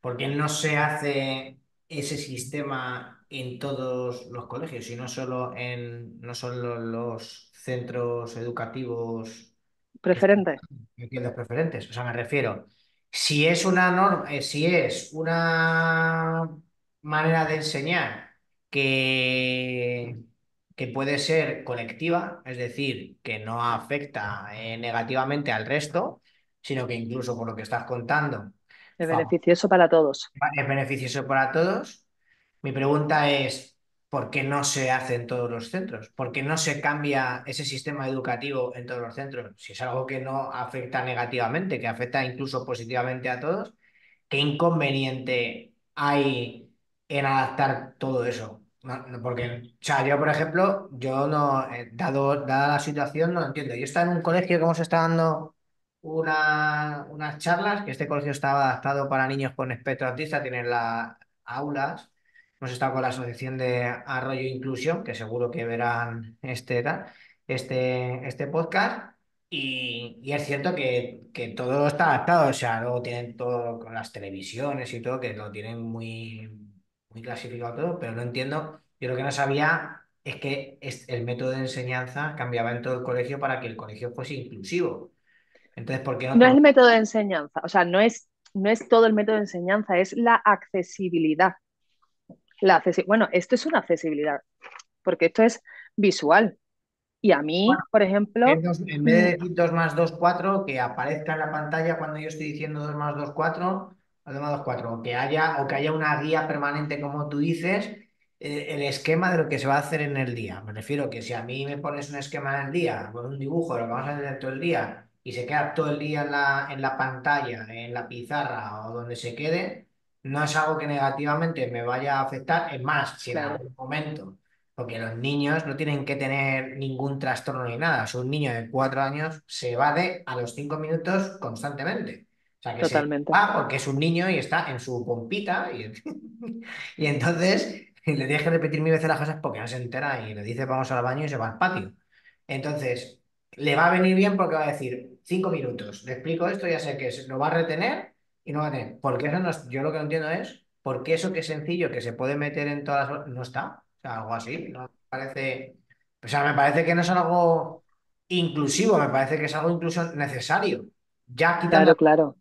¿Por qué no se hace ese sistema en todos los colegios y no solo los centros educativos preferente, los preferentes? O sea, me refiero, si es una norma, si es una manera de enseñar que, que puede ser colectiva, es decir, que no afecta negativamente al resto, sino que incluso por lo que estás contando es beneficioso para todos. es beneficioso para todos. Mi pregunta es, ¿por qué no se hace en todos los centros? ¿Por qué no se cambia ese sistema educativo en todos los centros? Si es algo que no afecta negativamente, que afecta incluso positivamente a todos, ¿qué inconveniente hay en adaptar todo eso? Porque, o sea, yo, por ejemplo, yo no, dada la situación, no lo entiendo. Yo estaba en un colegio que hemos estado dando unas charlas, que este colegio estaba adaptado para niños con espectro autista, tienen las aulas. Hemos estado con la Asociación de Arroyo e Inclusión, que seguro que verán este podcast. Y es cierto que todo está adaptado, o sea, luego tienen todo con las televisiones y todo, que lo tienen muy clasificado todo, pero no entiendo. Yo lo que no sabía es que el método de enseñanza cambiaba en todo el colegio para que el colegio fuese inclusivo. Entonces, ¿por qué no No es tomar? el método de enseñanza, o sea, no es todo el método de enseñanza, es la accesibilidad. Bueno, esto es una accesibilidad, porque esto es visual. Y a mí, por ejemplo, En vez de decir 2 más 2 4 que aparezca en la pantalla cuando yo estoy diciendo 2 más 2 4 o 2 más 2 4 o que haya una guía permanente, como tú dices, el esquema de lo que se va a hacer en el día. Me refiero que si a mí me pones un esquema en el día, con un dibujo de lo que vamos a hacer todo el día, y se queda todo el día en la pantalla, en la pizarra o donde se quede, no es algo que negativamente me vaya a afectar. Es más, si en claro, algún momento porque los niños no tienen que tener ningún trastorno ni nada. O sea, un niño de 4 años se evade a los 5 minutos constantemente. O sea, que se totalmente, va porque es un niño y está en su pompita y entonces le tienes que repetir mil veces las cosas porque no se entera y le dice vamos al baño y se va al patio. Entonces, le va a venir bien porque va a decir 5 minutos, le explico esto, ya sé que lo va a retener y no va a tener. Porque eso yo lo que no entiendo es por qué eso que es sencillo, que se puede meter en todas las... no está. O sea, algo así. No me parece... O sea, me parece que no es algo inclusivo, me parece que es algo incluso necesario. Ya quitando... claro,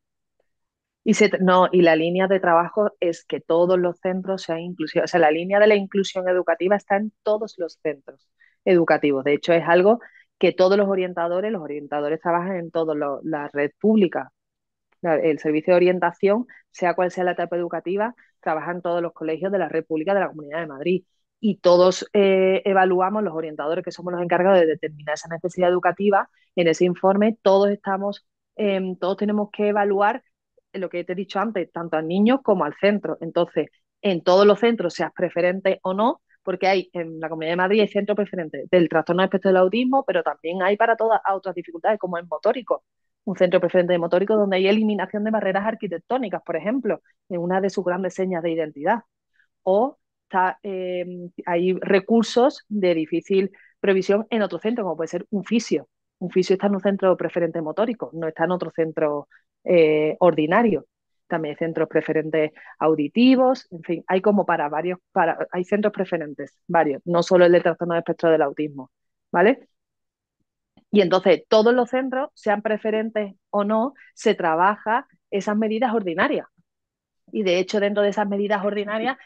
claro. No, y la línea de trabajo es que todos los centros sean inclusivos. O sea, la línea de la inclusión educativa está en todos los centros educativos. De hecho, es algo que todos los orientadores trabajan en toda la red pública. El servicio de orientación, sea cual sea la etapa educativa, trabaja en todos los colegios de la red pública de la Comunidad de Madrid. Y todos evaluamos, los orientadores que somos los encargados de determinar esa necesidad educativa, en ese informe todos tenemos que evaluar lo que te he dicho antes, tanto al niño como al centro. Entonces, en todos los centros, seas preferente o no, porque hay en la Comunidad de Madrid hay centros preferentes del trastorno de espectro del autismo, pero también hay para todas otras dificultades, como en motórico. Un centro preferente de motórico donde hay eliminación de barreras arquitectónicas, por ejemplo, en una de sus grandes señas de identidad. O hay recursos de difícil previsión en otro centro, como puede ser un fisio. Un fisio está en un centro preferente motórico, no está en otro centro ordinario. También hay centros preferentes auditivos, en fin, hay como para varios, hay centros preferentes, varios, no solo el de trastorno de espectro del autismo, ¿vale? Y entonces todos los centros, sean preferentes o no, se trabaja esas medidas ordinarias. Y de hecho, dentro de esas medidas ordinarias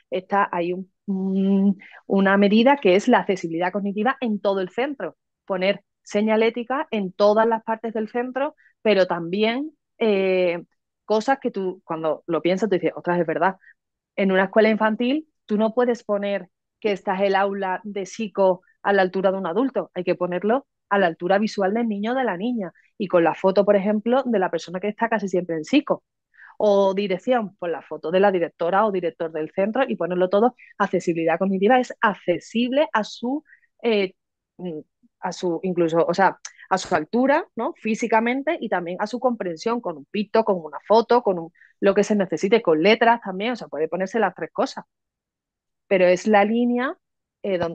hay una medida que es la accesibilidad cognitiva en todo el centro. Poner señalética en todas las partes del centro, pero también cosas que tú, cuando lo piensas, tú dices, ostras, es verdad. En una escuela infantil, tú no puedes poner que esta es el aula de psico a la altura de un adulto. Hay que ponerlo a la altura visual del niño o de la niña. Y con la foto, por ejemplo, de la persona que está casi siempre en psico. O dirección, pues la foto de la directora o director del centro y ponerlo todo. Accesibilidad cognitiva es accesible eh, mm, a su incluso, o sea, a su altura, ¿no? Físicamente y también a su comprensión con un pito, con una foto, lo que se necesite, con letras también, o sea, puede ponerse las tres cosas, pero es la línea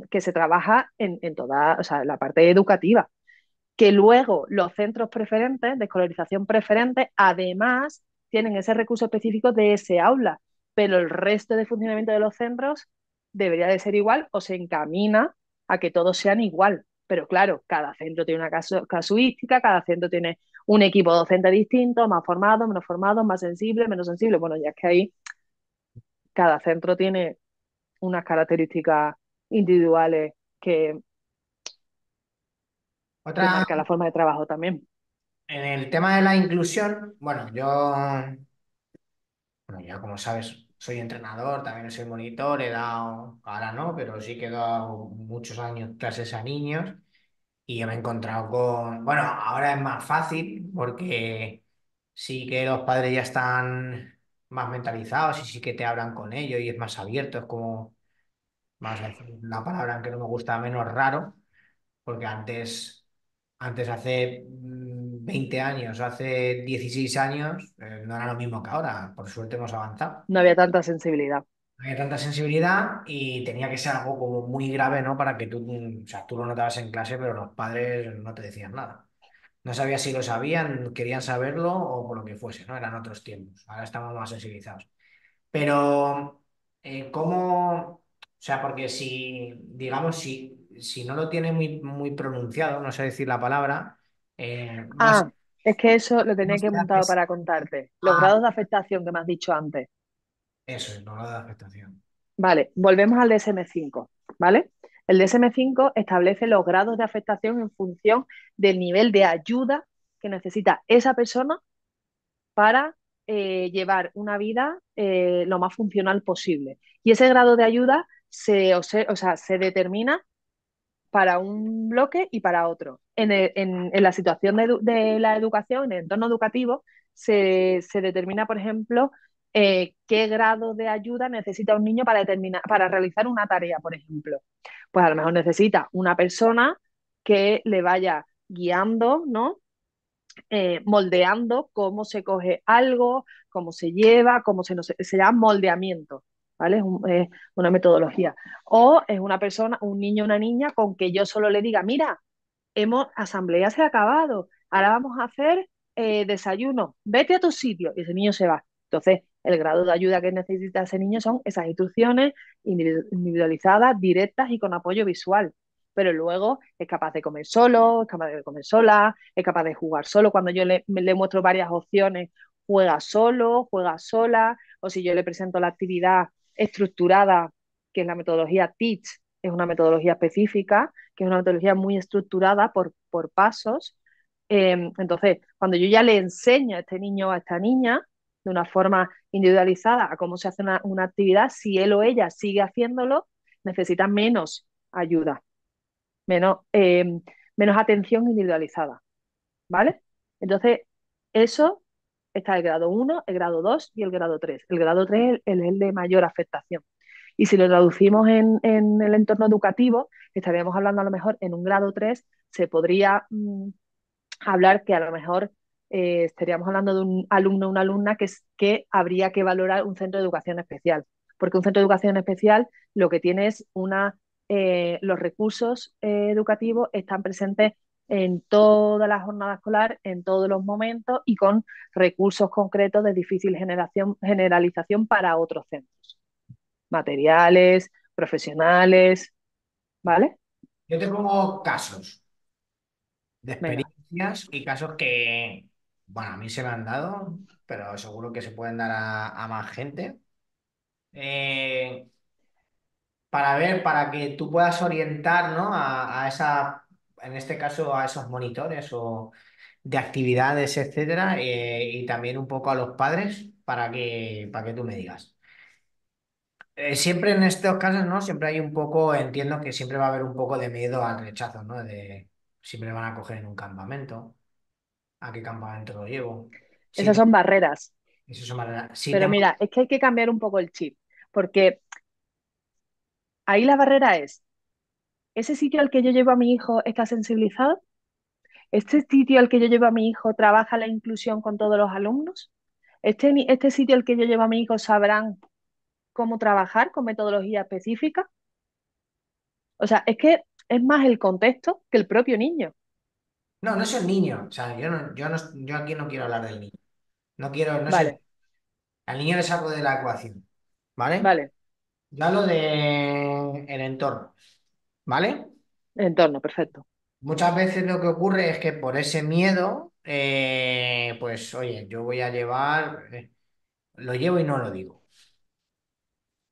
que se trabaja en toda, o sea, la parte educativa que luego los centros preferentes, de escolarización preferente, además tienen ese recurso específico de ese aula, pero el resto de funcionamiento de los centros debería de ser igual o se encamina a que todos sean igual. Pero claro, cada centro tiene una casuística, cada centro tiene un equipo docente distinto, más formado, más sensible, menos sensible. Bueno, ya es que ahí cada centro tiene unas características individuales que Otra, marcan la forma de trabajo también. en el tema de la inclusión, bueno, yo como sabes, soy entrenador, también soy monitor, he dado, ahora no, pero sí que he dado muchos años clases a niños y yo me he encontrado con, bueno, ahora es más fácil porque sí que los padres ya están más mentalizados y sí que te hablan con ellos y es más abierto, es como, vamos a decir, una palabra que no me gusta, menos raro, porque antes hace 20 años, hace 16 años, no era lo mismo que ahora, por suerte hemos avanzado. No había tanta sensibilidad. No había tanta sensibilidad y tenía que ser algo como muy grave, ¿no? Para que tú, o sea, tú lo notabas en clase, pero los padres no te decían nada. No sabías si lo sabían, querían saberlo o por lo que fuese, ¿no? Eran otros tiempos. Ahora estamos más sensibilizados. Pero, ¿cómo? O sea, porque si, digamos, si no lo tiene muy pronunciado, no sé decir la palabra, no sé, Ah, es que eso lo no tenía que sé apuntado para contarte. Los ah, grados de afectación que me has dicho antes. eso es, no lo de afectación. Vale, volvemos al DSM-5, ¿vale? El DSM-5 establece los grados de afectación en función del nivel de ayuda que necesita esa persona para llevar una vida lo más funcional posible. Y ese grado de ayuda se determina para un bloque y para otro. En la situación de la educación, en el entorno educativo, se determina, por ejemplo, qué grado de ayuda necesita un niño para realizar una tarea, por ejemplo. Pues a lo mejor necesita una persona que le vaya guiando, ¿no? Moldeando cómo se coge algo, cómo se lleva, se llama moldeamiento, ¿vale? Es una metodología. O es una persona, un niño o una niña con que yo solo le diga, mira, asamblea se ha acabado, ahora vamos a hacer desayuno, vete a tu sitio, y ese niño se va. Entonces, el grado de ayuda que necesita ese niño son esas instrucciones individualizadas, directas y con apoyo visual. Pero luego es capaz de comer solo, es capaz de comer sola, es capaz de jugar solo. Cuando yo le muestro varias opciones, juega solo, juega sola, o si yo le presento la actividad estructurada, que es la metodología TEACH, es una metodología específica, que es una metodología muy estructurada por pasos. Entonces, cuando yo ya le enseño a este niño o a esta niña de una forma individualizada a cómo se hace una actividad, si él o ella sigue haciéndolo, necesita menos ayuda, menos, menos atención individualizada, ¿vale? Entonces, eso está el grado 1, el grado 2 y el grado 3. El grado 3 es el de mayor afectación. Y si lo traducimos en el entorno educativo, estaríamos hablando a lo mejor en un grado 3, se podría hablar que a lo mejor estaríamos hablando de un alumno o una alumna que habría que valorar un centro de educación especial. Porque un centro de educación especial lo que tiene es los recursos educativos están presentes en toda la jornada escolar, en todos los momentos y con recursos concretos de difícil generalización para otros centros. Materiales, profesionales, ¿vale? Yo te pongo casos de Venga, experiencias y casos que, bueno, a mí se me han dado, pero seguro que se pueden dar a más gente. Eh, para ver, para que tú puedas orientar, ¿no? A esa, en este caso, a esos monitores o de actividades, etcétera, y también un poco a los padres para que tú me digas. Siempre en estos casos, ¿no? Siempre hay un poco, entiendo que siempre va a haber un poco de miedo al rechazo, ¿no? De siempre me van a coger en un campamento, ¿a qué campamento lo llevo? Si esas te, son barreras. eso es una si te, Pero mira, es que hay que cambiar un poco el chip, porque ahí la barrera es, ¿ese sitio al que yo llevo a mi hijo está sensibilizado? ¿Este sitio al que yo llevo a mi hijo trabaja la inclusión con todos los alumnos? ¿Este sitio al que yo llevo a mi hijo sabrán cómo trabajar con metodología específica? O sea, es que es más el contexto que el propio niño. no, no es el niño, o sea, yo aquí no quiero hablar del niño, no quiero, no es el, Vale, al niño le saco de la ecuación, ¿vale? vale, Yo hablo de el entorno, ¿vale? entorno, perfecto. Muchas veces lo que ocurre es que por ese miedo, pues oye, yo voy a llevar, lo llevo y no lo digo,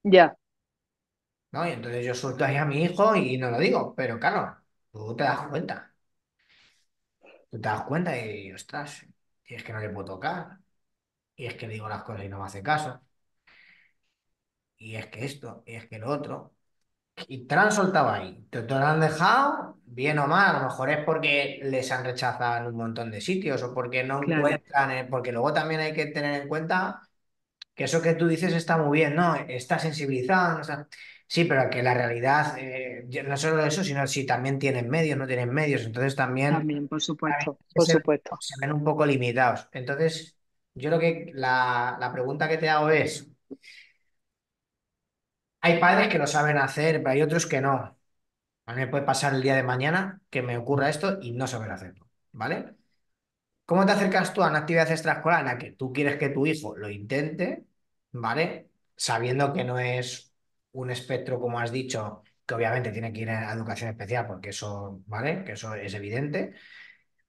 Ya, ¿no? Y entonces yo suelto ahí a mi hijo y no lo digo, pero claro, tú te das cuenta y, ostras, y es que no le puedo tocar, y es que le digo las cosas y no me hace caso, y es que esto, y es que lo otro. Y te lo han soltado ahí. Te lo han dejado, bien o mal. A lo mejor es porque les han rechazado en un montón de sitios o porque no claro, encuentran. Porque luego también hay que tener en cuenta que eso que tú dices está muy bien, ¿no? Está sensibilizado. Sí, pero que la realidad, no solo eso, sino si también tienen medios, no tienen medios. Entonces también, también por supuesto. se ven un poco limitados. Entonces, yo creo que la pregunta que te hago es. Hay padres que lo saben hacer, pero hay otros que no. A mí me puede pasar el día de mañana que me ocurra esto y no saber hacerlo, ¿vale? ¿Cómo te acercas tú a una actividad extraescolar en la que tú quieres que tu hijo lo intente, ¿vale? Sabiendo que no es un espectro, como has dicho, que obviamente tiene que ir a educación especial, porque eso, ¿vale? Que eso es evidente,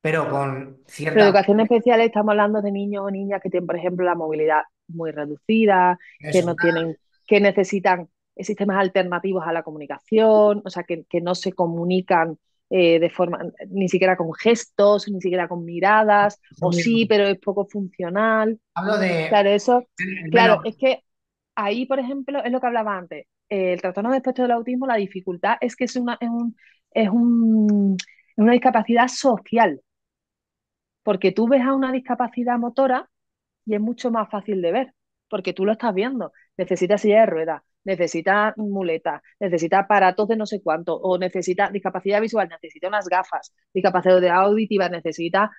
pero con Pero cierta... educación especial estamos hablando de niños o niñas que tienen, por ejemplo, la movilidad muy reducida, que Eso, no tienen, que necesitan sistemas alternativos a la comunicación, o sea, que no se comunican de forma, ni siquiera con gestos, ni siquiera con miradas, eso o mismo. sí, pero es poco funcional. Hablo de Claro, eso, el claro, menos... es que ahí, por ejemplo, es lo que hablaba antes. El trastorno de espectro del autismo, la dificultad es que es un, es una discapacidad social, porque tú ves a una discapacidad motora y es mucho más fácil de ver, porque tú lo estás viendo. Necesita silla de ruedas, necesita muletas, necesita aparatos de no sé cuánto, o necesita discapacidad visual, necesita unas gafas, discapacidad auditiva, necesita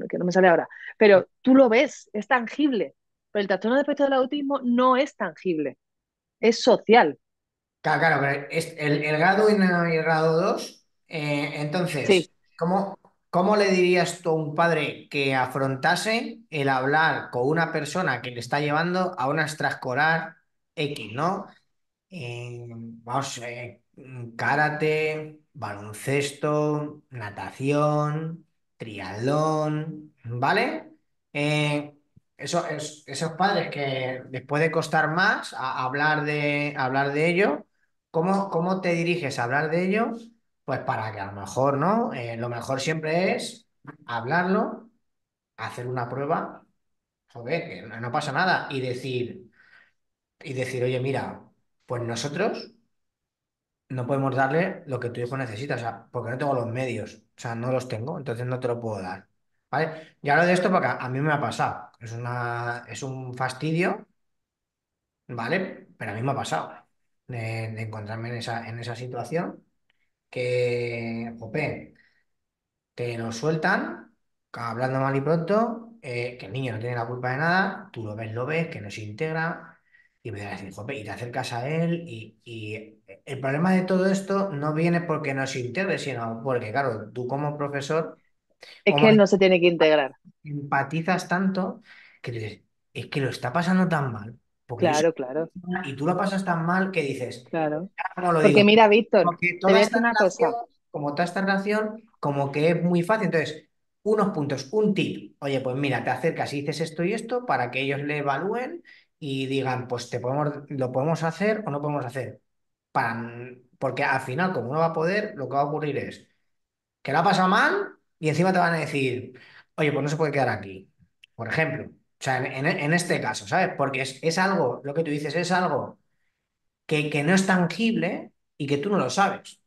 que no me sale ahora, pero tú lo ves, es tangible. Pero el trastorno de espectro del autismo no es tangible, es social. Claro, claro, pero el grado 1 y el grado 2, Sí, entonces, ¿cómo le dirías tú a un padre que afrontase el hablar con una persona que le está llevando a una extraescolar X, ¿no? Vamos, karate, baloncesto, natación, triatlón, ¿vale? Eh, esos padres que les puede costar más hablar de ello, ¿cómo te diriges a hablar de ello? Pues para que a lo mejor, ¿no? Lo mejor siempre es hablarlo, hacer una prueba, joder, que no pasa nada, y decir, oye, mira, pues nosotros no podemos darle lo que tu hijo necesita, o sea, porque no tengo los medios, o sea, no los tengo, entonces no te lo puedo dar. ¿vale? Ya lo de esto porque a mí me ha pasado. Es un fastidio, ¿vale? Pero a mí me ha pasado de encontrarme en esa situación que, jope, te lo sueltan, hablando mal y pronto, que el niño no tiene la culpa de nada, tú lo ves, que no se integra, y me vas a decir, jope, y te acercas a él, y el problema de todo esto no viene porque no se integre, sino porque, claro, tú como profesor, Es que él no se tiene que integrar. empatizas tanto que dices, es que lo está pasando tan mal, porque yo soy Claro, claro, y tú lo pasas tan mal que dices, claro. ¿cómo lo Porque digo? mira, Víctor, Como que te toda voy a esta decir una relación, cosa. como toda esta relación, como que es muy fácil. Entonces, unos puntos, un tip. Oye, pues mira, te acercas y dices esto y esto para que ellos le evalúen y digan, pues lo podemos hacer o no podemos hacer. Porque al final, como no va a poder, lo que va a ocurrir es que la ha pasado mal y encima te van a decir, oye, pues no se puede quedar aquí, por ejemplo. O sea, en este caso, ¿sabes? Porque es algo, lo que tú dices, es algo que no es tangible y que tú no lo sabes.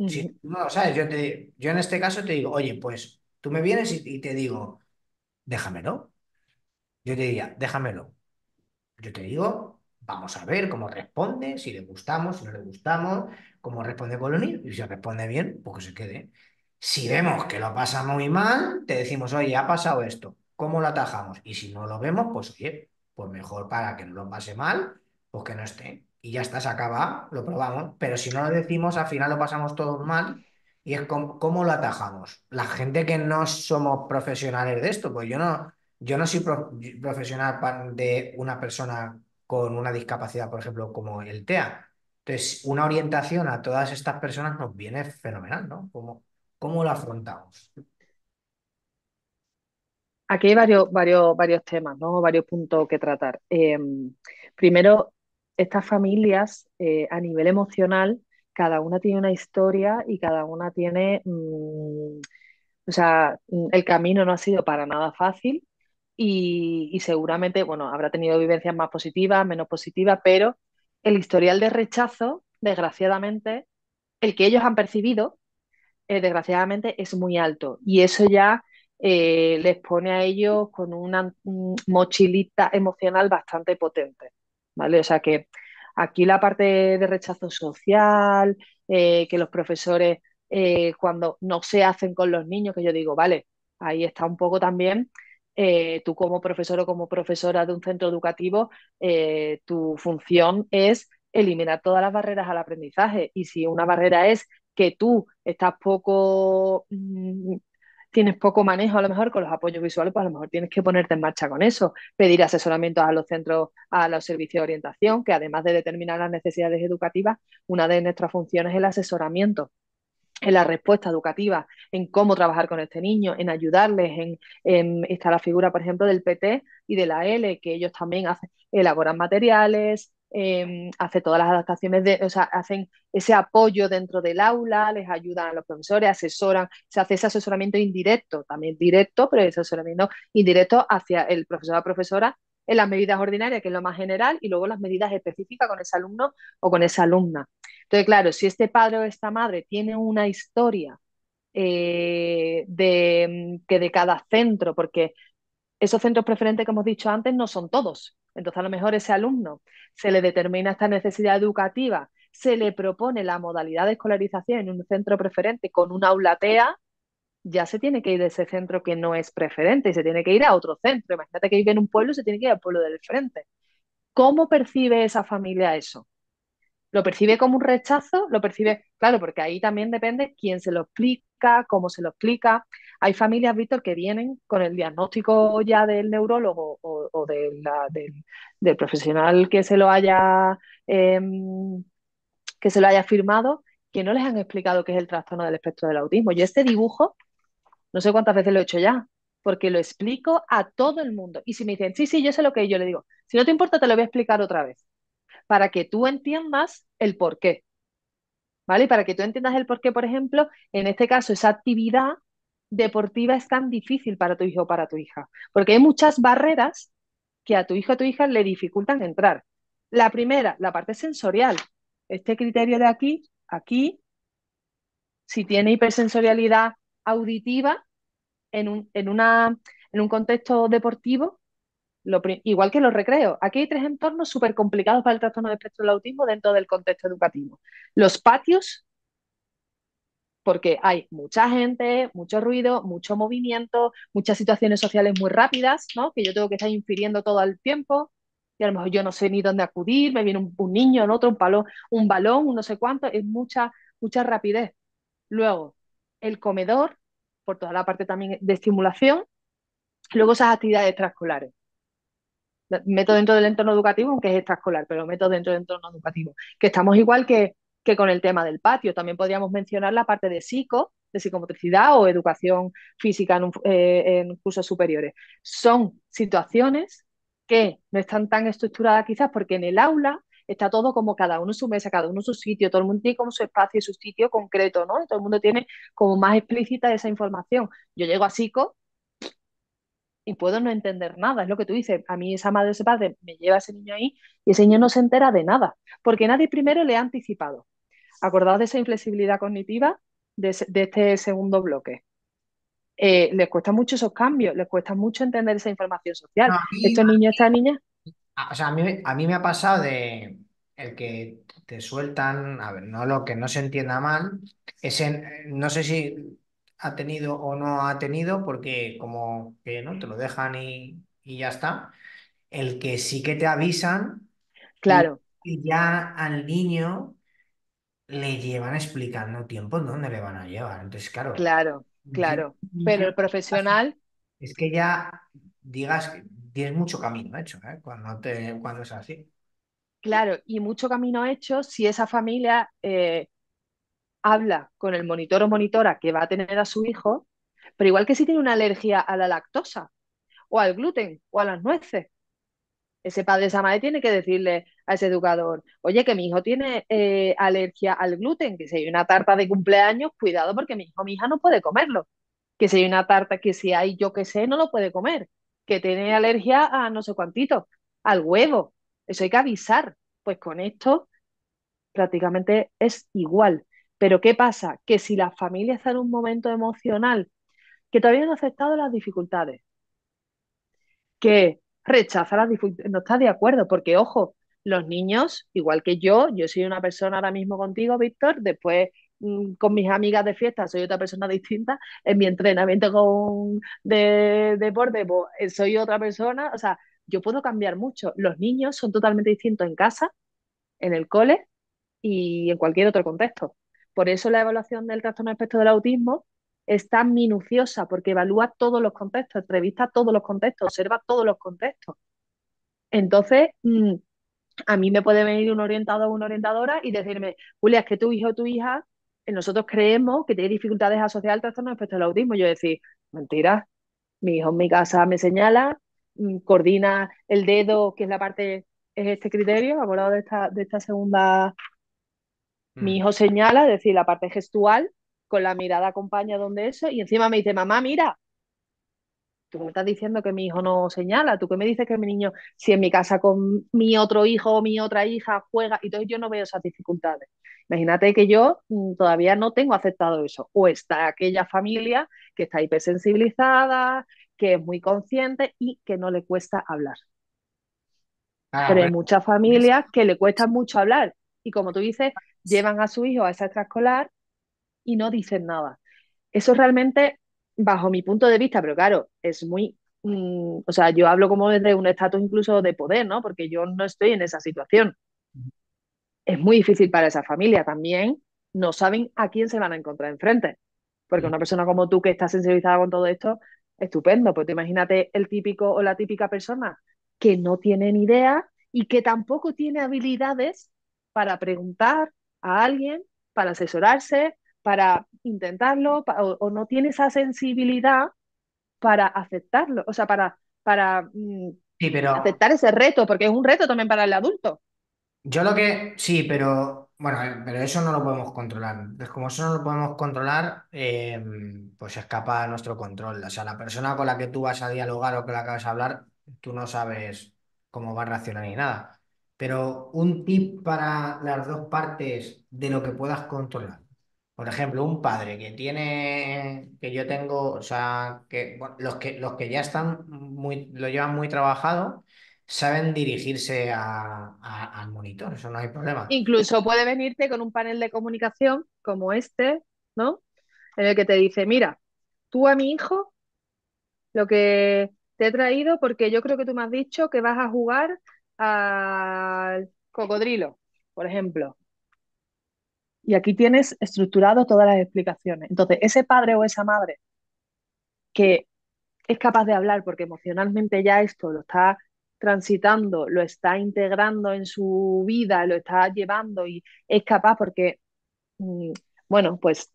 Si Ujú. tú no lo sabes, yo en este caso te digo, oye, pues tú me vienes y te digo, déjamelo. Yo te diría, déjamelo. Yo te digo, vamos a ver cómo responde, si le gustamos, si no le gustamos, cómo responde con los niños. Y si responde bien, pues que se quede. Si vemos que lo pasa muy mal, te decimos, oye, ha pasado esto, ¿cómo lo atajamos? Y si no lo vemos, pues oye, pues mejor para que no lo pase mal, pues que no esté. Y ya está, se acaba, lo probamos. Pero si no lo decimos, al final lo pasamos todos mal. Y es cómo lo atajamos. La gente que no somos profesionales de esto, pues yo no soy profesional de una persona con una discapacidad, por ejemplo, como el TEA. Entonces, una orientación a todas estas personas nos viene fenomenal, ¿no? ¿Cómo lo afrontamos? Aquí hay varios temas, ¿no? Varios puntos que tratar. Primero, estas familias a nivel emocional, cada una tiene una historia y cada una tiene, o sea, el camino no ha sido para nada fácil y seguramente, bueno, habrá tenido vivencias más positivas, menos positivas, pero el historial de rechazo, desgraciadamente, el que ellos han percibido desgraciadamente es muy alto y eso ya les pone a ellos con una mochilita emocional bastante potente, ¿vale? O sea que aquí la parte de rechazo social, que los profesores cuando no se hacen con los niños, que yo digo, vale, ahí está un poco también. Tú como profesor o como profesora de un centro educativo, tu función es eliminar todas las barreras al aprendizaje y si una barrera es que tú estás poco, tienes poco manejo a lo mejor con los apoyos visuales, pues a lo mejor tienes que ponerte en marcha con eso, pedir asesoramientos a los centros, a los servicios de orientación, que además de determinar las necesidades educativas, una de nuestras funciones es el asesoramiento en la respuesta educativa, en cómo trabajar con este niño, en ayudarles, está la figura, por ejemplo, del PT y de la L, que ellos también elaboran materiales, hacen todas las adaptaciones, o sea, hacen ese apoyo dentro del aula, les ayudan a los profesores, asesoran, se hace ese asesoramiento indirecto, también directo, pero ese asesoramiento indirecto hacia el profesor o profesora en las medidas ordinarias, que es lo más general, y luego las medidas específicas con ese alumno o con esa alumna. Entonces, claro, si este padre o esta madre tiene una historia que de cada centro, porque esos centros preferentes que hemos dicho antes no son todos. Entonces, a lo mejor ese alumno se le determina esta necesidad educativa, se le propone la modalidad de escolarización en un centro preferente con una aula TEA, ya se tiene que ir de ese centro que no es preferente y se tiene que ir a otro centro. Imagínate que vive en un pueblo y se tiene que ir al pueblo del frente. ¿Cómo percibe esa familia eso? ¿Lo percibe como un rechazo? ¿Lo percibe? Claro, porque ahí también depende quién se lo explica, cómo se lo explica. Hay familias, Víctor, que vienen con el diagnóstico ya del neurólogo o del profesional eh, que se lo haya firmado, que no les han explicado qué es el trastorno del espectro del autismo. Yo este dibujo, no sé cuántas veces lo he hecho ya, porque lo explico a todo el mundo. Y si me dicen, sí, sí, yo sé lo que es, yo le digo, si no te importa, te lo voy a explicar otra vez, para que tú entiendas el por qué. ¿Vale? Y para que tú entiendas el por qué, por ejemplo, en este caso, esa actividad deportiva es tan difícil para tu hijo o para tu hija, porque hay muchas barreras que a tu hijo o a tu hija le dificultan entrar. La primera, la parte sensorial. Este criterio de aquí, si tiene hipersensorialidad auditiva, en un contexto deportivo, igual que los recreos. Aquí hay tres entornos súper complicados para el trastorno de espectro del autismo dentro del contexto educativo. Los patios, porque hay mucha gente, mucho ruido, mucho movimiento, muchas situaciones sociales muy rápidas, ¿no? Que yo tengo que estar infiriendo todo el tiempo y a lo mejor yo no sé ni dónde acudir, me viene un niño, en otro, un balón, un no sé cuánto, es mucha rapidez. Luego, el comedor, por toda la parte también de estimulación, luego esas actividades extraescolares. Meto dentro del entorno educativo, aunque es extraescolar, pero meto dentro del entorno educativo, que estamos igual que con el tema del patio. También podríamos mencionar la parte de psicomotricidad o educación física en cursos superiores. Son situaciones que no están tan estructuradas quizás porque en el aula está todo como cada uno en su mesa, cada uno en su sitio, todo el mundo tiene como su espacio y su sitio concreto, ¿no? Y todo el mundo tiene como más explícita esa información. Yo llego a psico y puedo no entender nada, es lo que tú dices. A mí esa madre o ese padre me lleva a ese niño ahí y ese niño no se entera de nada, porque nadie primero le ha anticipado. Acordaos de esa inflexibilidad cognitiva de este segundo bloque. Les cuesta mucho esos cambios, les cuesta mucho entender esa información No, social. Estos niños, estas niñas, o sea, a mí me ha pasado de el que te sueltan, a ver, no lo que no se entienda mal, no sé si ha tenido o no ha tenido, porque como que no, te lo dejan y ya está. El que sí que te avisan claro, y ya al niño le llevan explicando tiempo en dónde le van a llevar. Entonces, claro, claro, yo- claro. Pero el profesional, es que ya digas que tienes mucho camino hecho, ¿eh? Cuando es así. claro, y mucho camino hecho si esa familia habla con el monitor o monitora que va a tener a su hijo, pero igual que si tiene una alergia a la lactosa o al gluten o a las nueces. Ese padre, esa madre tiene que decirle a ese educador, oye, que mi hijo tiene alergia al gluten, que si hay una tarta de cumpleaños, cuidado porque mi hijo o mi hija no puede comerlo. Que si hay una tarta que si hay yo que sé, no lo puede comer. Que tiene alergia a no sé cuántito, al huevo. Eso hay que avisar. Pues con esto prácticamente es igual. Pero ¿qué pasa? Que si la familia está en un momento emocional que todavía no ha aceptado las dificultades, que rechaza las dificultades, no está de acuerdo, porque ojo, los niños, igual que yo soy una persona ahora mismo contigo, Víctor, después con mis amigas de fiesta soy otra persona distinta, en mi entrenamiento de deporte pues, soy otra persona, o sea, yo puedo cambiar mucho. Los niños son totalmente distintos en casa, en el cole y en cualquier otro contexto. Por eso la evaluación del trastorno de espectro del autismo es tan minuciosa, porque evalúa todos los contextos, entrevista todos los contextos, observa todos los contextos. Entonces, a mí me puede venir un orientador o una orientadora y decirme, Julia, es que tu hijo o tu hija, nosotros creemos que tiene dificultades asociadas al trastorno de espectro del autismo. Yo decir, mentira, mi hijo en mi casa me señala, coordina el dedo, que es la parte, es este criterio, abordado de esta segunda. Mi Mm. hijo señala, es decir, la parte gestual, con la mirada acompaña donde eso, y encima me dice, mamá, mira, tú me estás diciendo que mi hijo no señala, tú que me dices que mi niño, si en mi casa con mi otro hijo o mi otra hija juega, y entonces yo no veo esas dificultades. Imagínate que yo todavía no tengo aceptado eso, o está aquella familia que está hipersensibilizada, que es muy consciente y que no le cuesta hablar. Claro, Pero hay pero muchas familias que le cuesta mucho hablar, y como tú dices, llevan a su hijo a esa extraescolar y no dicen nada. Eso realmente, bajo mi punto de vista, pero claro, es muy, o sea, yo hablo como desde un estatus incluso de poder, ¿no? Porque yo no estoy en esa situación. Es muy difícil para esa familia también, no saben a quién se van a encontrar enfrente. Porque una persona como tú que está sensibilizada con todo esto, estupendo, pues imagínate el típico o la típica persona que no tiene ni idea y que tampoco tiene habilidades para preguntar a alguien, para asesorarse, para intentarlo, o no tiene esa sensibilidad para aceptarlo, o sea, para sí, pero aceptar ese reto, porque es un reto también para el adulto. yo lo que sí, pero bueno, pero eso no lo podemos controlar. Entonces, como eso no lo podemos controlar, pues escapa a nuestro control. O sea, la persona con la que tú vas a dialogar o con la que vas a hablar, tú no sabes cómo va a reaccionar ni nada. Pero un tip para las dos partes de lo que puedas controlar. Por ejemplo, un padre que yo tengo, o sea, que bueno, los que ya están lo llevan muy trabajado, saben dirigirse al monitor, eso no hay problema. Incluso puede venirte con un panel de comunicación como este, ¿no? En el que te dice, mira, tú a mi hijo lo que te he traído porque yo creo que tú me has dicho que vas a jugar al cocodrilo, por ejemplo. Y aquí tienes estructurado todas las explicaciones. Entonces, ese padre o esa madre que es capaz de hablar porque emocionalmente ya esto lo está transitando, lo está integrando en su vida, lo está llevando y es capaz porque, mm, bueno, pues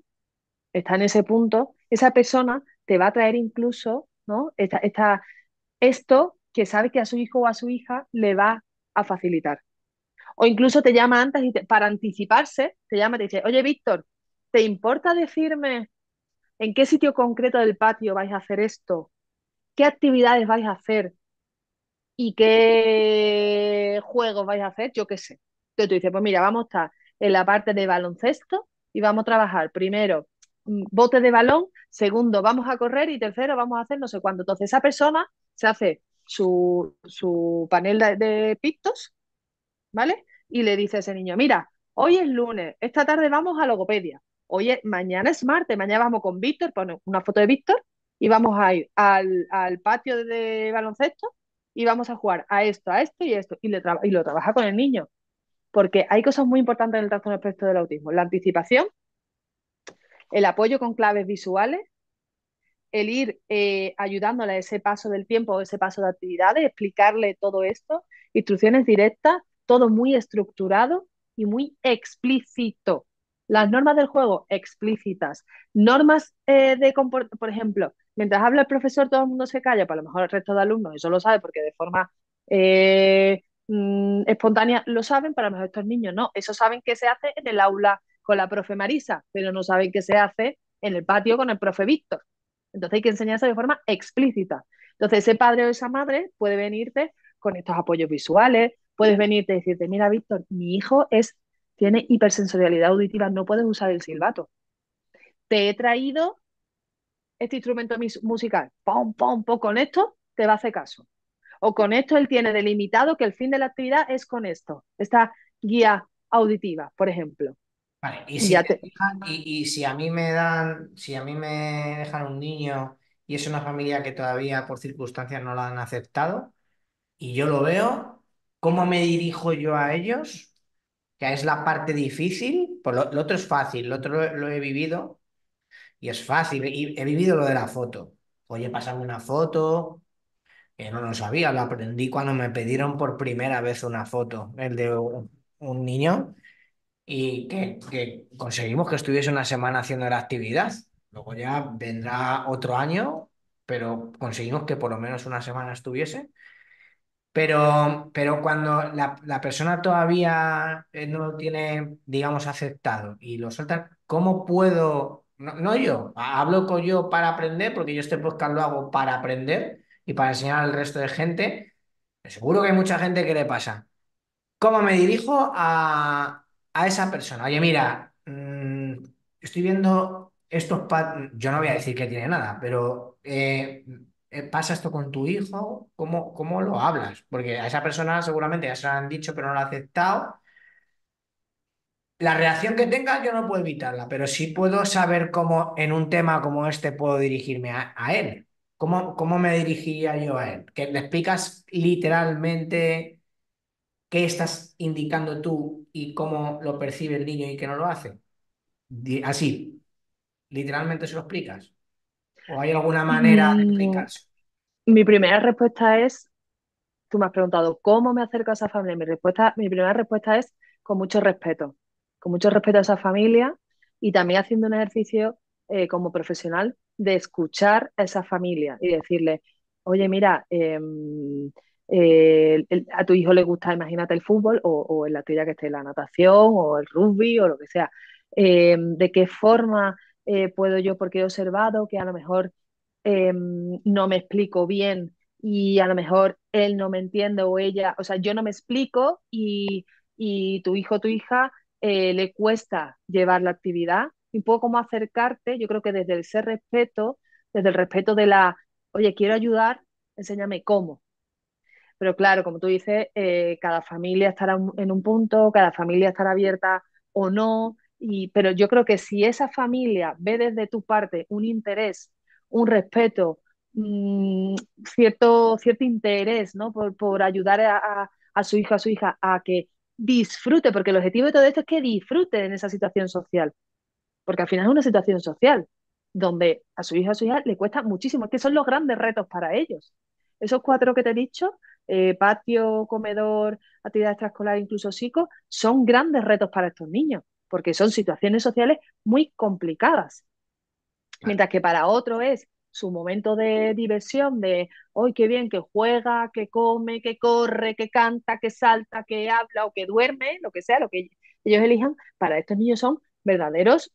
está en ese punto, esa persona te va a traer incluso, ¿no? Esto que sabe que a su hijo o a su hija le va a facilitar. O incluso te llama antes para anticiparse, te llama y te dice, oye, Víctor, ¿te importa decirme en qué sitio concreto del patio vais a hacer esto? ¿Qué actividades vais a hacer? ¿Y qué juegos vais a hacer? Yo qué sé. Entonces tú dices, pues mira, vamos a estar en la parte de baloncesto y vamos a trabajar primero bote de balón, segundo vamos a correr y tercero vamos a hacer no sé cuánto. Entonces esa persona se hace su panel de pictos, ¿vale? Y le dice a ese niño, mira, hoy es lunes, esta tarde vamos a logopedia, mañana es martes, mañana vamos con Víctor, pone una foto de Víctor y vamos a ir al patio de baloncesto y vamos a jugar a esto y esto, y lo trabaja con el niño, porque hay cosas muy importantes en el trastorno espectro del autismo, la anticipación, el apoyo con claves visuales, el ir ayudándole a ese paso del tiempo, ese paso de actividades, explicarle todo esto, instrucciones directas, todo muy estructurado y muy explícito. Las normas del juego explícitas. Normas por ejemplo, mientras habla el profesor todo el mundo se calla, pero a lo mejor el resto de alumnos eso lo sabe porque de forma espontánea lo saben, pero a lo mejor estos niños no. Eso saben que se hace en el aula con la profe Marisa, pero no saben que se hace en el patio con el profe Víctor. Entonces hay que enseñarse de forma explícita. Entonces ese padre o esa madre puede venirte con estos apoyos visuales, puedes venirte y decirte, mira, Víctor, mi hijo tiene hipersensorialidad auditiva, no puedes usar el silbato. Te he traído este instrumento musical, pom, pom, pom, con esto te va a hacer caso. O con esto él tiene delimitado que el fin de la actividad es con esto, esta guía auditiva, por ejemplo. Vale, y Y si ya me te... y si a mí si a mí me dejan un niño y es una familia que todavía por circunstancias no lo han aceptado y yo lo veo, ¿cómo me dirijo yo a ellos? Que es la parte difícil, pues lo otro es fácil, lo otro lo he vivido y es fácil, y he vivido lo de la foto. Oye, pasarme una foto, que no lo sabía, lo aprendí cuando me pidieron por primera vez una foto, el de un niño y que conseguimos que estuviese una semana haciendo la actividad. Luego ya vendrá otro año, pero conseguimos que por lo menos una semana estuviese. Pero cuando la persona todavía no lo tiene, digamos, aceptado y lo sueltan, ¿cómo puedo? No, no yo, hablo con yo para aprender, porque yo este podcast lo hago para aprender y para enseñar al resto de gente. Seguro que hay mucha gente que le pasa. ¿Cómo me dirijo a esa persona? Oye, mira, estoy viendo yo no voy a decir que tiene nada, pero pasa esto con tu hijo, ¿cómo lo hablas? Porque a esa persona seguramente ya se lo han dicho, pero no lo ha aceptado. La reacción que tenga yo no puedo evitarla, pero sí puedo saber cómo en un tema como este puedo dirigirme a él. ¿Cómo me dirigiría yo a él? ¿Que le explicas literalmente qué estás indicando tú y cómo lo percibe el niño y que no lo hace? Así, literalmente se lo explicas. ¿O hay alguna manera de Mm, explicarse? mi primera respuesta es tú me has preguntado cómo me acerco a esa familia. Mi primera respuesta es con mucho respeto a esa familia y también haciendo un ejercicio como profesional de escuchar a esa familia y decirle, oye, mira, a tu hijo le gusta, imagínate, el fútbol o en la tuya que esté la natación o el rugby o lo que sea. ¿De qué forma puedo yo, porque he observado que a lo mejor no me explico bien y a lo mejor él no me entiende o ella, o sea, yo no me explico y tu hijo o tu hija le cuesta llevar la actividad? un poco cómo acercarte, yo creo que desde el ser respeto, desde el respeto de la, oye, quiero ayudar, enséñame cómo. Pero claro, como tú dices, cada familia estará en un punto, cada familia estará abierta o no, pero yo creo que si esa familia ve desde tu parte un interés, un respeto, mmm, cierto interés, ¿no? Por ayudar a su hijo, a su hija, a que disfrute, porque el objetivo de todo esto es que disfrute en esa situación social, porque al final es una situación social donde a su hija, a su hija le cuesta muchísimo, es que son los grandes retos para ellos. Esos cuatro que te he dicho, patio, comedor, actividad extraescolar, incluso psico, son grandes retos para estos niños, porque son situaciones sociales muy complicadas. Claro. Mientras que para otro es su momento de diversión, de hoy qué bien, que juega, que come, que corre, que canta, que salta, que habla o que duerme, lo que sea, lo que ellos elijan, para estos niños son verdaderos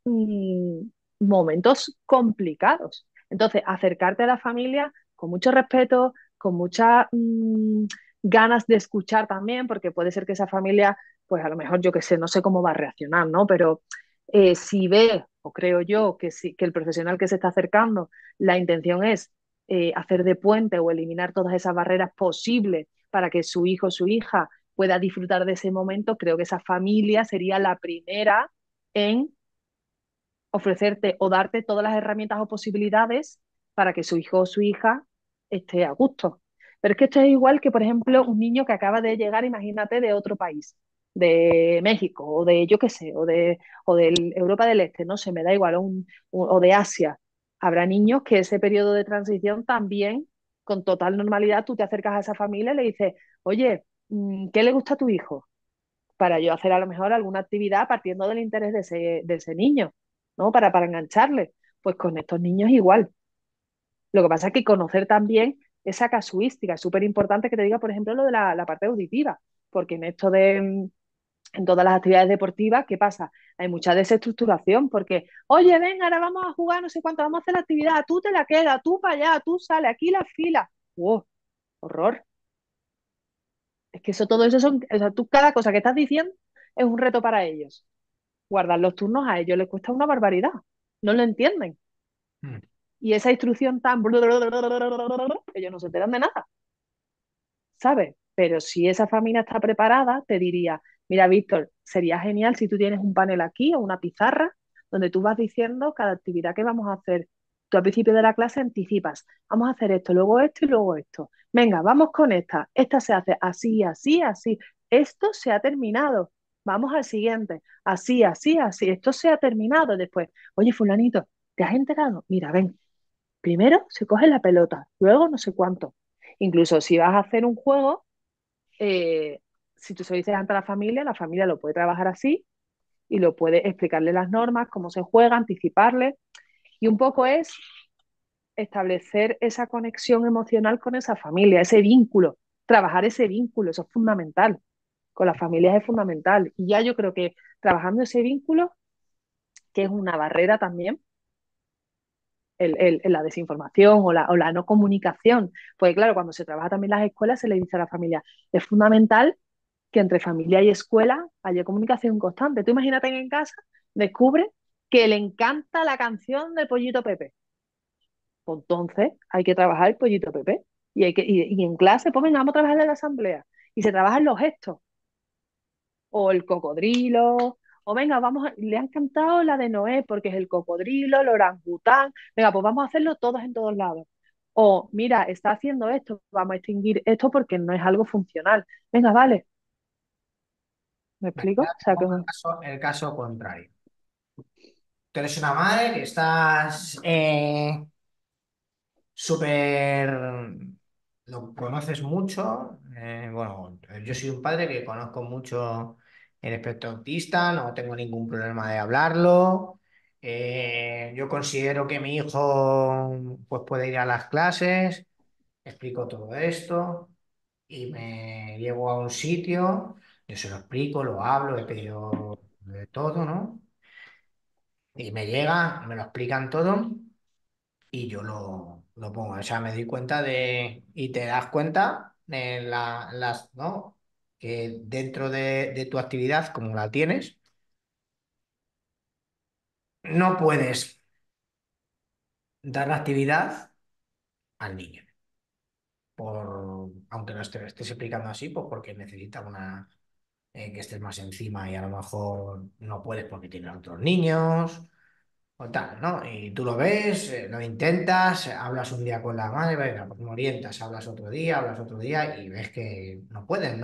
momentos complicados. Entonces, acercarte a la familia con mucho respeto, con muchas ganas de escuchar también, porque puede ser que esa familia, pues a lo mejor yo que sé, no sé cómo va a reaccionar, ¿no? Pero si ve, o creo yo, que, que el profesional que se está acercando, la intención es hacer de puente o eliminar todas esas barreras posibles para que su hijo o su hija pueda disfrutar de ese momento, creo que esa familia sería la primera en ofrecerte o darte todas las herramientas o posibilidades para que su hijo o su hija esté a gusto. Pero es que esto es igual que, por ejemplo, un niño que acaba de llegar, imagínate, de otro país, de México o de, yo qué sé, o de Europa del Este, no sé, me da igual, o de Asia. Habrá niños que ese periodo de transición también, con total normalidad, tú te acercas a esa familia y le dices, oye, ¿qué le gusta a tu hijo? Para yo hacer a lo mejor alguna actividad partiendo del interés de ese niño, ¿no? Para engancharle. Pues con estos niños igual. Lo que pasa es que conocer también esa casuística es súper importante que te diga, por ejemplo, lo de la parte auditiva, porque en esto en todas las actividades deportivas, ¿qué pasa? Hay mucha desestructuración porque, oye, ven, ahora vamos a jugar, no sé cuánto, vamos a hacer la actividad, tú te la quedas, tú para allá, tú sales, aquí la fila. ¡Wow! Horror. Es que eso, todo eso son, o sea, tú cada cosa que estás diciendo es un reto para ellos. Guardar los turnos a ellos les cuesta una barbaridad. No lo entienden. Mm. Y esa instrucción tan... ellos no se enteran de nada, ¿sabes? Pero si esa familia está preparada, te diría, mira, Víctor, sería genial si tú tienes un panel aquí o una pizarra donde tú vas diciendo cada actividad que vamos a hacer. Tú al principio de la clase anticipas, vamos a hacer esto, luego esto y luego esto. Venga, vamos con esta. Esta se hace así, así, así. Esto se ha terminado. Vamos al siguiente. Así, así, así. Esto se ha terminado. Después, oye, fulanito, ¿te has enterado? Mira, ven, primero se coge la pelota, luego no sé cuánto. Incluso si vas a hacer un juego, eh, si tú se lo dices ante la familia lo puede trabajar así y lo puede explicarle las normas, cómo se juega, anticiparle. Y un poco es establecer esa conexión emocional con esa familia, ese vínculo, trabajar ese vínculo, eso es fundamental. Con las familias es fundamental. Y ya yo creo que trabajando ese vínculo, que es una barrera también, la desinformación o la no comunicación. Pues claro, cuando se trabaja también en las escuelas se le dice a la familia, es fundamental que entre familia y escuela haya comunicación constante. Tú imagínate en casa, descubre que le encanta la canción de Pollito Pepe. Pues entonces hay que trabajar el Pollito Pepe. Y en clase, pues venga, vamos a trabajar en la asamblea. Y se trabajan los gestos o el cocodrilo, o venga, le han cantado la de Noé porque es el cocodrilo, el orangután, venga, pues vamos a hacerlo todos en todos lados. O mira, está haciendo esto, vamos a extinguir esto porque no es algo funcional. Venga, vale, ¿me Vale, explico? ahora O te sea, que pongo el caso contrario. Tú eres una madre que estás súper... Lo conoces mucho. Bueno, yo soy un padre que conozco mucho el espectro autista, no tengo ningún problema de hablarlo. Yo considero que mi hijo pues, puede ir a las clases, explico todo esto y me llevo a un sitio, yo se lo explico, lo hablo, he pedido de todo, ¿no? Y me llega, me lo explican todo y yo lo pongo. O sea, me doy cuenta y te das cuenta de ¿no? Que dentro de tu actividad, como la tienes, no puedes dar la actividad al niño. Aunque lo estés explicando así, pues porque necesita que estés más encima y a lo mejor no puedes porque tienes otros niños o tal, ¿no? Y tú lo ves, lo intentas, hablas un día con la madre, venga, pues me orientas, hablas otro día y ves que no puedes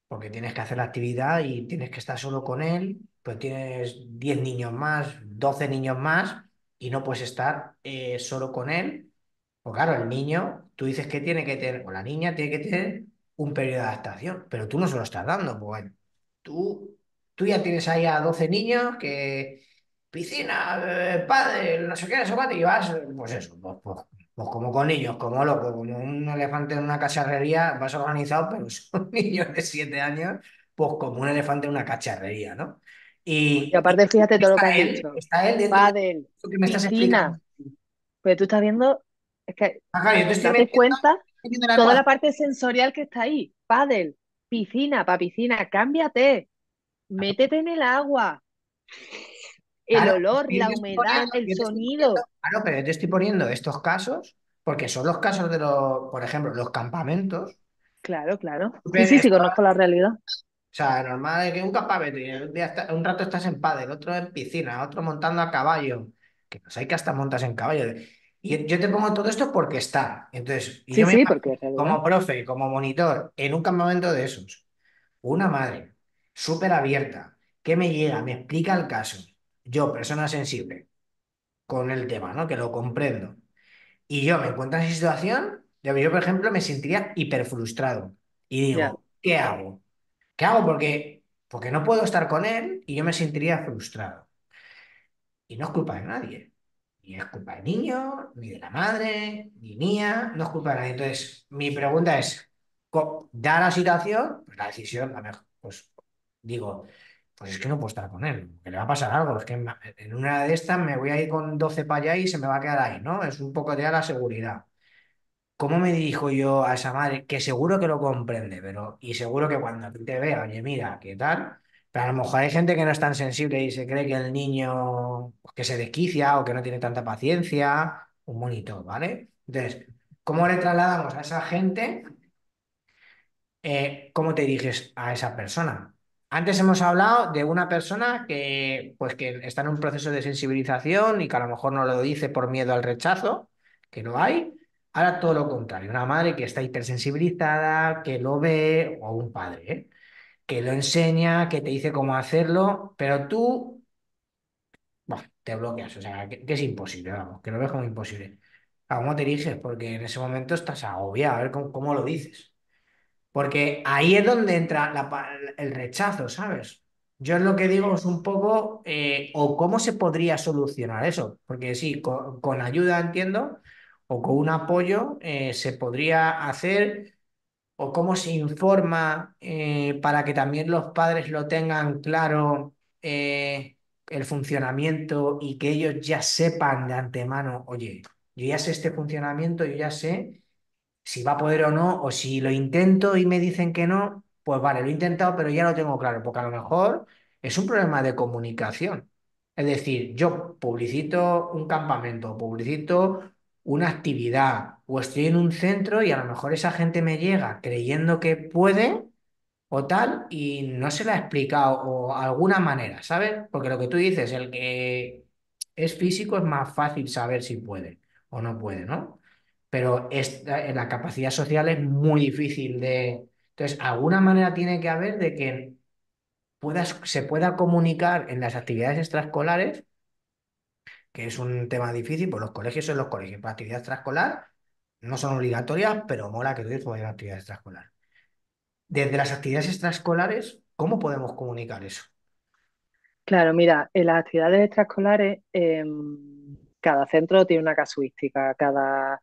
porque tienes que hacer la actividad y tienes que estar solo con él, pues tienes 10 niños más, 12 niños más y no puedes estar solo con él. Pues claro, el niño, tú dices que tiene que tener, o la niña tiene que tener un periodo de adaptación, pero tú no se lo estás dando, pues tú, tú ya tienes ahí a 12 niños que piscina, padre, no sé qué, no sé cuánto, y vas, pues eso, pues como con niños, como loco, como un elefante en una cacharrería, vas organizado, pero son niños de 7 años, pues como un elefante en una cacharrería, ¿no? Y Y aparte, fíjate todo lo que has dicho. está él dentro de Pádel, lo que me estás explicando. piscina. Pero tú estás viendo, es que Ah, claro, yo te estoy date cuenta metiendo en la toda la ecuación. parte sensorial que está ahí. Pádel, piscina, pa' piscina, cámbiate, métete en el agua, el Claro, olor, la humedad, el yo te estoy poniendo, sonido. claro, pero yo te estoy poniendo estos casos porque son los casos de los, por ejemplo, los campamentos. Claro, claro. Sí, Súper sí, sí, conozco la realidad. O sea, normal es que un campamento y un rato estás en pádel, otro en piscina, otro montando a caballo, que pues hay que hasta montas en caballo. Y yo te pongo todo esto porque está. Entonces, y Sí, yo me sí, porque imagino es realidad. como profe, como monitor, en un campamento de esos, una madre súper abierta, que me llega, me explica el caso, yo, persona sensible, con el tema, ¿no? Que lo comprendo. Y yo me encuentro en esa situación, yo, por ejemplo, me sentiría hiper frustrado. Y Ya. digo, ¿qué hago? ¿Qué hago? Porque no puedo estar con él y yo me sentiría frustrado. Y no es culpa de nadie. Ni es culpa del niño, ni de la madre, ni mía, no es culpa de nadie. Entonces, mi pregunta es, ¿da la situación? Pues la decisión, la mejor, pues digo, pues es que no puedo estar con él, que le va a pasar algo, es que en una de estas me voy a ir con 12 para allá y se me va a quedar ahí, ¿no? Es un poco ya la seguridad. ¿Cómo me dirijo yo a esa madre? Que seguro que lo comprende, pero y seguro que cuando a ti te vea, oye, mira, ¿qué tal? Pero a lo mejor hay gente que no es tan sensible y se cree que el niño pues, que se desquicia o que no tiene tanta paciencia, un monitor, ¿vale? Entonces, ¿cómo le trasladamos a esa gente? ¿Cómo te diriges a esa persona? Antes hemos hablado de una persona que está en un proceso de sensibilización y que a lo mejor no lo dice por miedo al rechazo, que lo hay. Ahora todo lo contrario, una madre que está hipersensibilizada, que lo ve, o un padre, que lo enseña, que te dice cómo hacerlo, pero tú, buah, te bloqueas, o sea, que es imposible, vamos, que lo ves como imposible. ¿A cómo te diriges? Porque en ese momento estás agobiado, a ver cómo lo dices. Porque ahí es donde entra el rechazo, ¿sabes? Yo es lo que digo es un poco, o cómo se podría solucionar eso, porque sí, con ayuda entiendo, o con un apoyo se podría hacer, o cómo se informa para que también los padres lo tengan claro el funcionamiento y que ellos ya sepan de antemano, oye, yo ya sé este funcionamiento, yo ya sé si va a poder o no, o si lo intento y me dicen que no, pues vale, lo he intentado, pero ya lo tengo claro, porque a lo mejor es un problema de comunicación. Es decir, yo publicito un campamento, publicito una actividad, o estoy en un centro y a lo mejor esa gente me llega creyendo que puede o tal, y no se la ha explicado o alguna manera, ¿sabes? Porque lo que tú dices, el que es físico es más fácil saber si puede o no puede, ¿no? Pero la capacidad social es muy difícil de... Entonces, alguna manera tiene que haber de que se pueda comunicar en las actividades extraescolares, que es un tema difícil, pues los colegios son los colegios. Para actividad extraescolar no son obligatorias, pero mola que tu hijo vaya a actividad extraescolar. Desde las actividades extraescolares, ¿cómo podemos comunicar eso? Claro, mira, en las actividades extraescolares, cada centro tiene una casuística, cada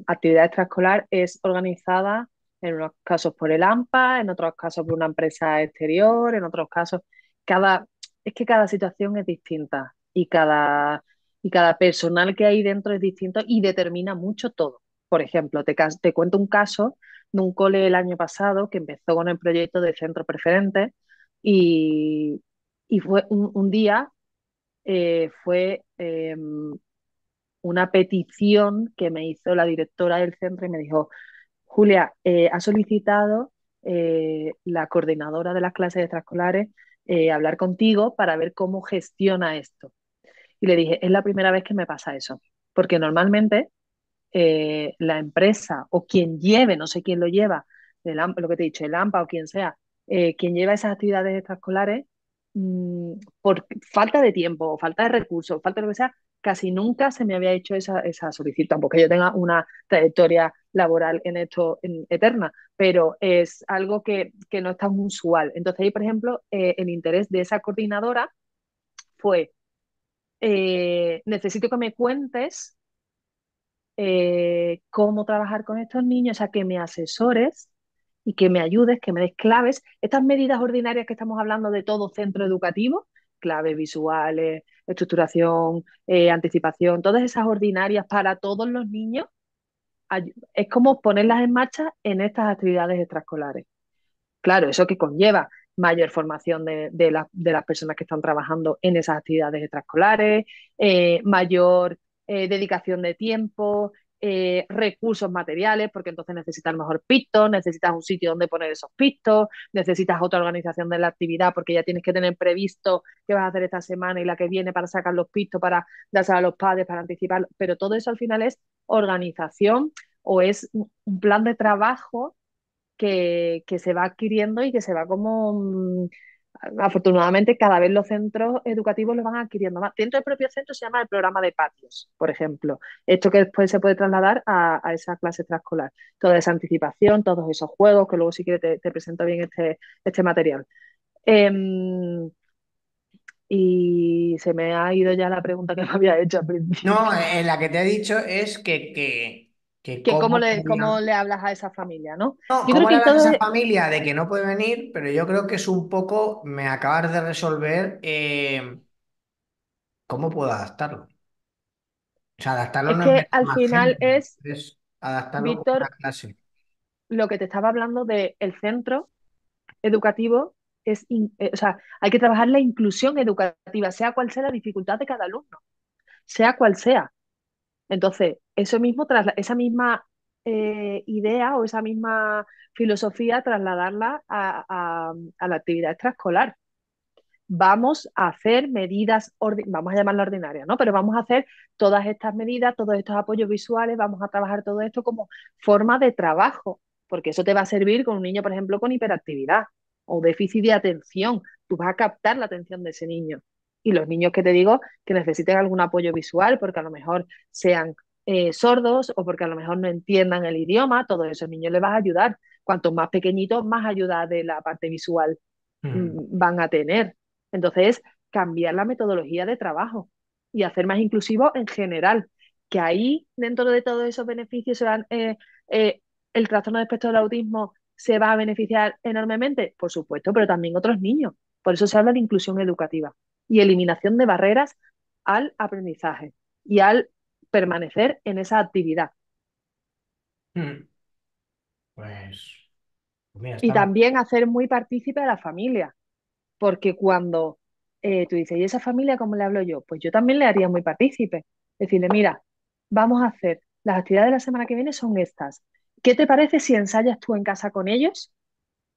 actividad extraescolar es organizada en unos casos por el AMPA, en otros casos por una empresa exterior, en otros casos, cada, es que cada situación es distinta y cada personal que hay dentro es distinto y determina mucho todo. Por ejemplo, te cuento un caso de un cole el año pasado que empezó con el proyecto de centro preferente y, Y fue un día, fue una petición que me hizo la directora del centro y me dijo, Julia, ha solicitado la coordinadora de las clases extraescolares hablar contigo para ver cómo gestiona esto. Y le dije, es la primera vez que me pasa eso, porque normalmente la empresa o quien lleve, no sé quién lo lleva, lo que te he dicho, el AMPA o quien sea, quien lleva esas actividades extraescolares, por falta de tiempo o falta de recursos, falta de lo que sea, casi nunca se me había hecho esa solicitud, tampoco que yo tenga una trayectoria laboral en esto eterna, pero es algo que no es tan usual. Entonces ahí, por ejemplo, el interés de esa coordinadora fue, necesito que me cuentes cómo trabajar con estos niños, o sea, que me asesores y que me ayudes, que me des claves. Estas medidas ordinarias que estamos hablando de todo centro educativo, claves visuales, estructuración, anticipación, todas esas ordinarias para todos los niños, es como ponerlas en marcha en estas actividades extraescolares. Claro, eso que conlleva mayor formación de las personas que están trabajando en esas actividades extraescolares, mayor dedicación de tiempo, recursos materiales, porque entonces necesitas mejor pistos, necesitas un sitio donde poner esos pistos, necesitas otra organización de la actividad, porque ya tienes que tener previsto qué vas a hacer esta semana y la que viene para sacar los pistos, para dárselo a los padres, para anticipar. Pero todo eso al final es organización o es un plan de trabajo que se va adquiriendo y que se va como, afortunadamente, cada vez los centros educativos lo van adquiriendo más. Dentro del propio centro se llama el programa de patios, por ejemplo. Esto que después se puede trasladar a esa clase extraescolar. Toda esa anticipación, todos esos juegos, que luego si quieres te presento bien este material. Eh, y se me ha ido ya la pregunta que me había hecho al No, principio. la que te he dicho es que Que cómo cómo podrían... le hablas a esa familia, ¿no? No, Yo creo ¿cómo le que hablas a todo esa es, familia de que no puede venir? Pero yo creo que es un poco, me acabas de resolver cómo puedo adaptarlo. O sea, adaptarlo es no es que meter al más final gente, es, es adaptarlo como una Víctor, clase. lo que te estaba hablando del centro educativo o sea, hay que trabajar la inclusión educativa, sea cual sea la dificultad de cada alumno, sea cual sea. Entonces, eso mismo, esa misma idea o esa misma filosofía, trasladarla a la actividad extraescolar. Vamos a hacer medidas, vamos a llamarla ordinaria, ¿no? Pero vamos a hacer todas estas medidas, todos estos apoyos visuales, vamos a trabajar todo esto como forma de trabajo, porque eso te va a servir con un niño, por ejemplo, con hiperactividad o déficit de atención. Tú vas a captar la atención de ese niño. Y los niños que te digo que necesiten algún apoyo visual, porque a lo mejor sean sordos o porque a lo mejor no entiendan el idioma, todos esos niños les vas a ayudar. Cuantos más pequeñitos, más ayuda de la parte visual Mm. van a tener. Entonces, cambiar la metodología de trabajo y hacer más inclusivo en general, que ahí, dentro de todos esos beneficios, eh, el trastorno de espectro del autismo se va a beneficiar enormemente, por supuesto, pero también otros niños. Por eso se habla de inclusión educativa y eliminación de barreras al aprendizaje y al permanecer en esa actividad. Mm. Pues, mira, Y estamos... también hacer muy partícipe a la familia. Porque cuando tú dices, ¿y esa familia cómo le hablo yo? Pues yo también le haría muy partícipe. Decirle, mira, vamos a hacer, las actividades de la semana que viene son estas. ¿Qué te parece si ensayas tú en casa con ellos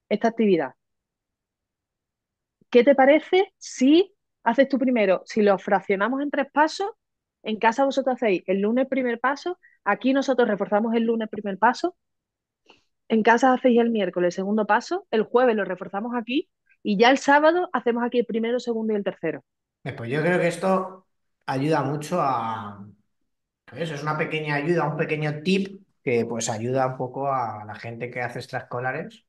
esta actividad? ¿Qué te parece si haces tú primero, si lo fraccionamos en 3 pasos, en casa vosotros hacéis el lunes el primer paso, aquí nosotros reforzamos el lunes el primer paso, en casa hacéis el miércoles el segundo paso, el jueves lo reforzamos aquí y ya el sábado hacemos aquí el primero, segundo y el tercero. Pues yo creo que esto ayuda mucho pues eso es una pequeña ayuda, un pequeño tip que pues ayuda un poco a la gente que hace extraescolares.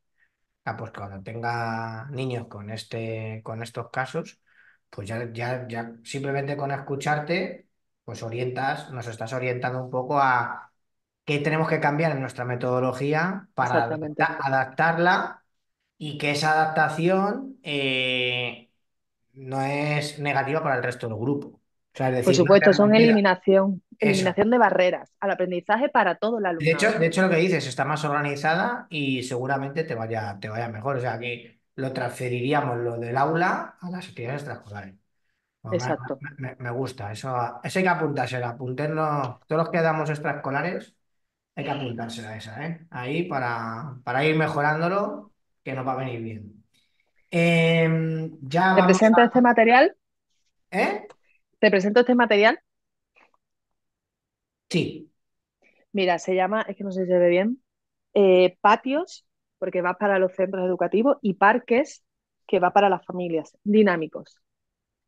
Pues cuando tenga niños con estos casos, pues ya simplemente con escucharte, pues nos estás orientando un poco a qué tenemos que cambiar en nuestra metodología para Exactamente. adaptarla y que esa adaptación no es negativa para el resto del grupo. O sea, es Por decir, no supuesto, son retrocedas. Eso. eliminación de barreras al aprendizaje para todo el De alumnado. hecho, lo que dices está más organizada y seguramente te vaya mejor. O sea, que lo transferiríamos lo del aula a las actividades extraescolares. Pues exacto. me gusta, eso hay que apuntárselo, apuntarnos, todos los que damos extraescolares, hay que apuntárselo a esa, ¿eh? Ahí para ir mejorándolo, que nos va a venir bien. Ya ¿Te vamos presento este a... material? ¿Eh? ¿Te presento este material? Sí. Mira, se llama, es que no sé si se ve bien, patios, porque va para los centros educativos, y parques, que va para las familias, dinámicos.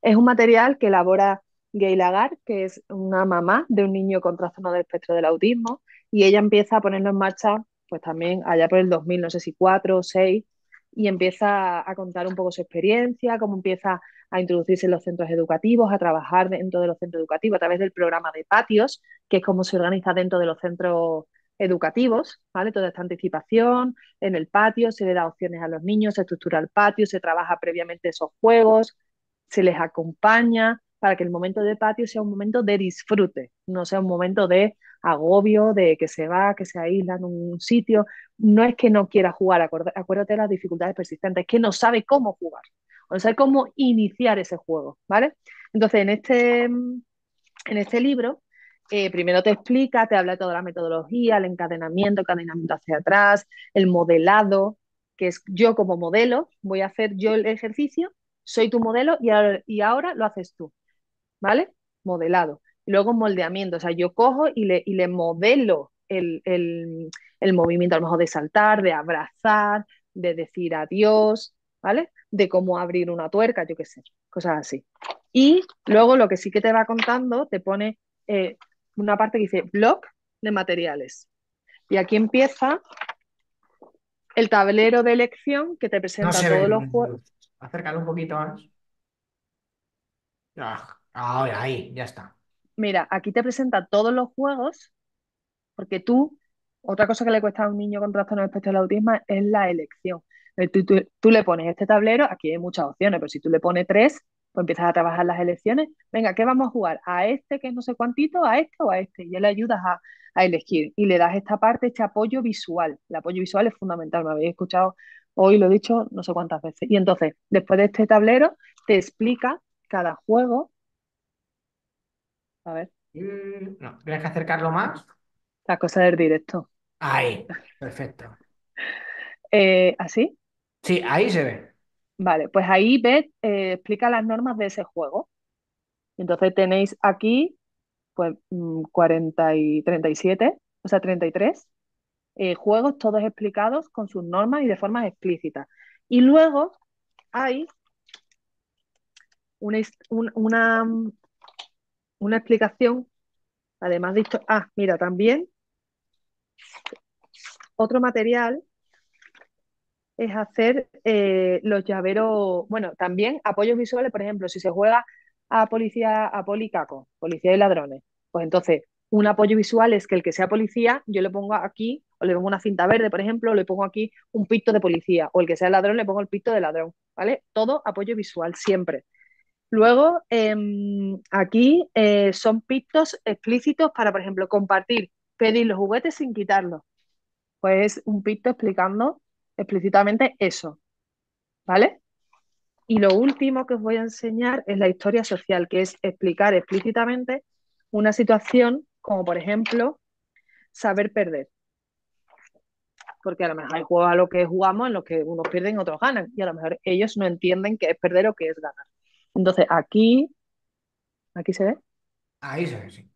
Es un material que elabora Gay Lagar, que es una mamá de un niño con trastorno del espectro del autismo, y ella empieza a ponerlo en marcha, pues también allá por el 2000, no sé si 4 o 6, y empieza a contar un poco su experiencia, cómo empieza a introducirse en los centros educativos, a trabajar dentro de los centros educativos a través del programa de patios, que es cómo se organiza dentro de los centros educativos, ¿vale? Toda esta anticipación en el patio, se le da opciones a los niños, se estructura el patio, se trabaja previamente esos juegos, se les acompaña para que el momento de patio sea un momento de disfrute, no sea un momento de agobio, de que se va, que se aísla en un sitio. No es que no quiera jugar, acuérdate de las dificultades persistentes, es que no sabe cómo jugar, o no sabe cómo iniciar ese juego, ¿vale? Entonces, en este libro, primero te explica, te habla de toda la metodología, el encadenamiento hacia atrás, el modelado, que es yo como modelo, voy a hacer yo el ejercicio, soy tu modelo y ahora lo haces tú, ¿vale? Modelado. Y luego moldeamiento, o sea, yo cojo y le modelo el movimiento a lo mejor de saltar, de abrazar, de decir adiós, ¿vale? De cómo abrir una tuerca, yo qué sé, cosas así. Y luego lo que sí que te va contando, te pone eh, una parte que dice blog de materiales. Y aquí empieza el tablero de elección que te No presenta se todos los ven juegos. luces. Acércalo un poquito más. Ahora, ahí, ya está. Mira, aquí te presenta todos los juegos. Porque otra cosa que le cuesta a un niño con trastorno de espectro del autismo es la elección. Tú le pones este tablero, aquí hay muchas opciones, pero si tú le pones tres, pues empiezas a trabajar las elecciones. Venga, ¿qué vamos a jugar? ¿A este que es no sé cuántito, a este o a este? Y ya le ayudas a elegir. Y le das esta parte, este apoyo visual. El apoyo visual es fundamental, me habéis escuchado hoy, lo he dicho no sé cuántas veces. Y entonces, después de este tablero, te explica cada juego. A ver, No, ¿tienes que acercarlo más? la cosa del directo. Ahí, perfecto. ¿Así? Sí, ahí se ve. Vale, pues ahí ves, explica las normas de ese juego. Entonces tenéis aquí, pues, 40 y 37, o sea, 33 juegos, todos explicados con sus normas y de forma explícita. Y luego hay una, una explicación, además de esto. Ah, mira, también otro material es hacer los llaveros, bueno, también apoyos visuales, por ejemplo, si se juega a policía, a policaco, policía y ladrones, pues entonces un apoyo visual es que el que sea policía, yo le pongo aquí, o le pongo una cinta verde, por ejemplo, o le pongo aquí un pito de policía, o el que sea ladrón le pongo el pito de ladrón, ¿vale? Todo apoyo visual, siempre. Luego, aquí son pitos explícitos para, por ejemplo, compartir, pedir los juguetes sin quitarlos. Pues es un pito explicando explícitamente eso. ¿Vale? Y lo último que os voy a enseñar es la historia social, que es explicar explícitamente una situación como, por ejemplo, saber perder. Porque a lo mejor hay juegos a los que jugamos en los que unos pierden, otros ganan. Y a lo mejor ellos no entienden qué es perder o qué es ganar. Entonces, aquí se ve. Ahí se ve, sí.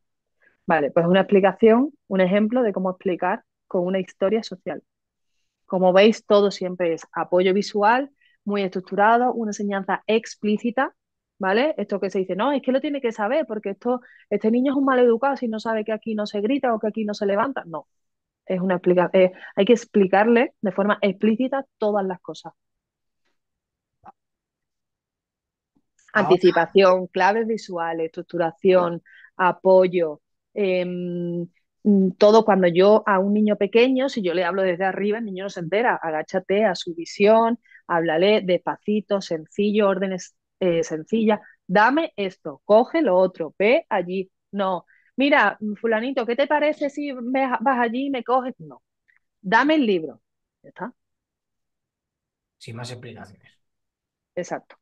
Vale, pues una explicación, un ejemplo de cómo explicar con una historia social. Como veis, todo siempre es apoyo visual, muy estructurado, una enseñanza explícita, ¿vale? Esto que se dice, no, es que lo tiene que saber, porque este niño es un mal educado si no sabe que aquí no se grita o que aquí no se levanta. No, hay que explicarle de forma explícita todas las cosas. Ahora, Anticipación, claves visuales, estructuración, apoyo, eh, todo cuando yo a un niño pequeño, si yo le hablo desde arriba, el niño no se entera, agáchate a su visión, háblale despacito, sencillo, órdenes sencillas, dame esto, coge lo otro, ve allí, no, mira, fulanito, ¿qué te parece si vas allí y me coges? No, dame el libro, ya está. sin más explicaciones. Exacto.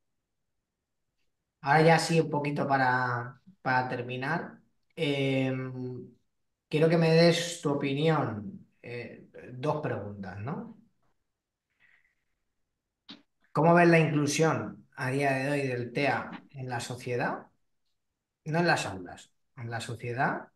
Ahora ya sí, un poquito para terminar. Quiero que me des tu opinión. Dos preguntas, ¿no? ¿Cómo ves la inclusión a día de hoy del TEA en la sociedad? No en las aulas, en la sociedad.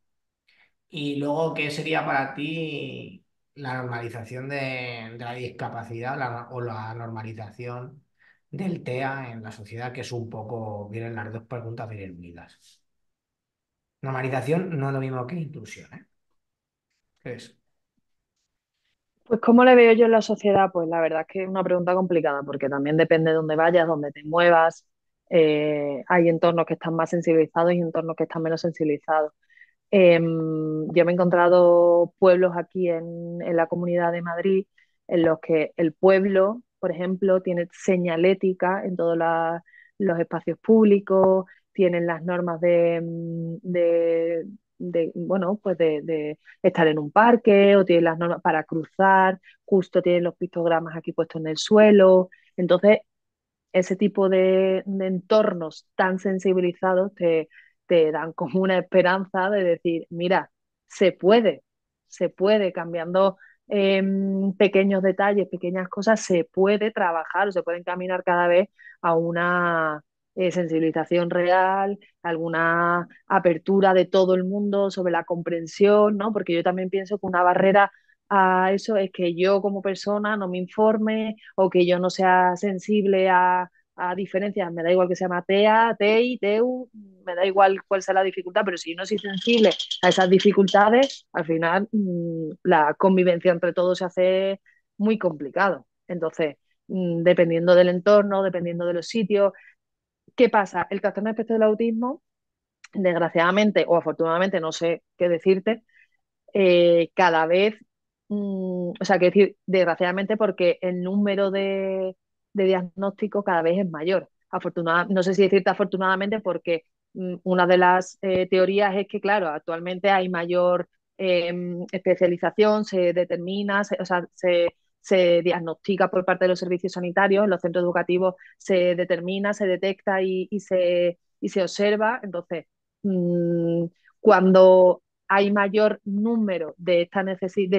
Y luego, ¿qué sería para ti la normalización de la discapacidad o la normalización del TEA en la sociedad? Que es un poco, vienen las dos preguntas bien unidas. Normalización no es lo mismo que inclusión, ¿eh? ¿Qué es? Pues ¿cómo le veo yo en la sociedad? Pues la verdad es que es una pregunta complicada porque también depende de dónde vayas, dónde te muevas. Hay entornos que están más sensibilizados y entornos que están menos sensibilizados. Yo me he encontrado pueblos aquí en la Comunidad de Madrid en los que el pueblo, por ejemplo, tiene señalética en todos los espacios públicos, tienen las normas bueno, pues de estar en un parque o tienen las normas para cruzar, justo tienen los pictogramas aquí puestos en el suelo. Entonces, ese tipo de entornos tan sensibilizados te dan como una esperanza de decir, mira, se puede, se puede cambiando pequeños detalles, pequeñas cosas, se puede trabajar o se puede encaminar cada vez a una sensibilización real, alguna apertura de todo el mundo sobre la comprensión, ¿no? Porque yo también pienso que una barrera a eso es que yo como persona no me informe o que yo no sea sensible a diferencias, me da igual que se llama TEA, TEI, TEU, me da igual cuál sea la dificultad, pero si yo no soy sensible a esas dificultades, al final la convivencia entre todos se hace muy complicado. Entonces, dependiendo del entorno, dependiendo de los sitios, ¿qué pasa? El trastorno de espectro del autismo, desgraciadamente o afortunadamente, no sé qué decirte, cada vez, o sea, que decir, desgraciadamente, porque el número de diagnósticos cada vez es mayor. No sé si decirte afortunadamente, porque una de las teorías es que, claro, actualmente hay mayor especialización, se determina, o sea, se diagnostica por parte de los servicios sanitarios, en los centros educativos se determina, se detecta y se observa. Entonces, mmm, cuando hay mayor número de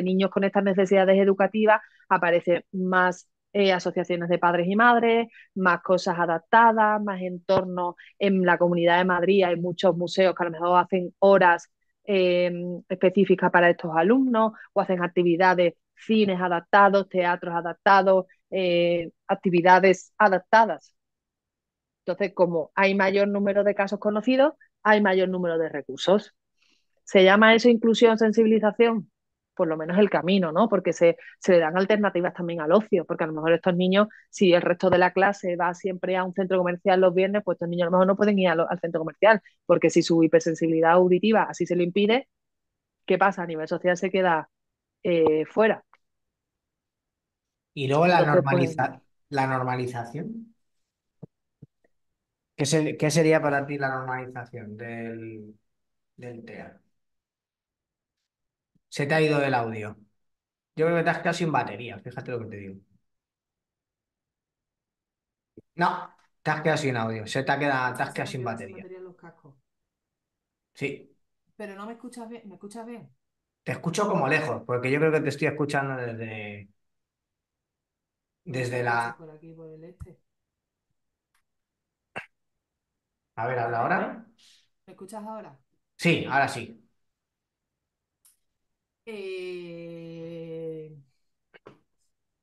niños con estas necesidades educativas, aparecen más asociaciones de padres y madres, más cosas adaptadas, más entornos. En la Comunidad de Madrid hay muchos museos que a lo mejor hacen horas eh, específicas para estos alumnos o hacen actividades, cines adaptados, teatros adaptados, actividades adaptadas. Entonces, como hay mayor número de casos conocidos, hay mayor número de recursos. ¿Se llama eso inclusión, sensibilización? Por lo menos el camino, ¿no? Porque se le dan alternativas también al ocio, porque a lo mejor estos niños, si el resto de la clase va siempre a un centro comercial los viernes, pues estos niños a lo mejor no pueden ir al centro comercial, porque si su hipersensibilidad auditiva así se lo impide, ¿qué pasa? A nivel social se queda fuera. Y luego Entonces, pues, la normalización. ¿Qué sería para ti la normalización del TEA? Se te ha ido el audio. Yo creo que te has quedado sin batería, fíjate lo que te digo. No, te has quedado sin audio, te has Se quedado me sin quedan sin batería. batería en los cascos. Sí, Pero no me escuchas bien. ¿Me escuchas bien? te escucho como lejos, porque yo creo que te estoy escuchando No sé desde qué pasa la... por aquí, por el este. A ver, A ¿habla ver, ahora? ¿me escuchas ahora? Sí, ahora sí. Eh,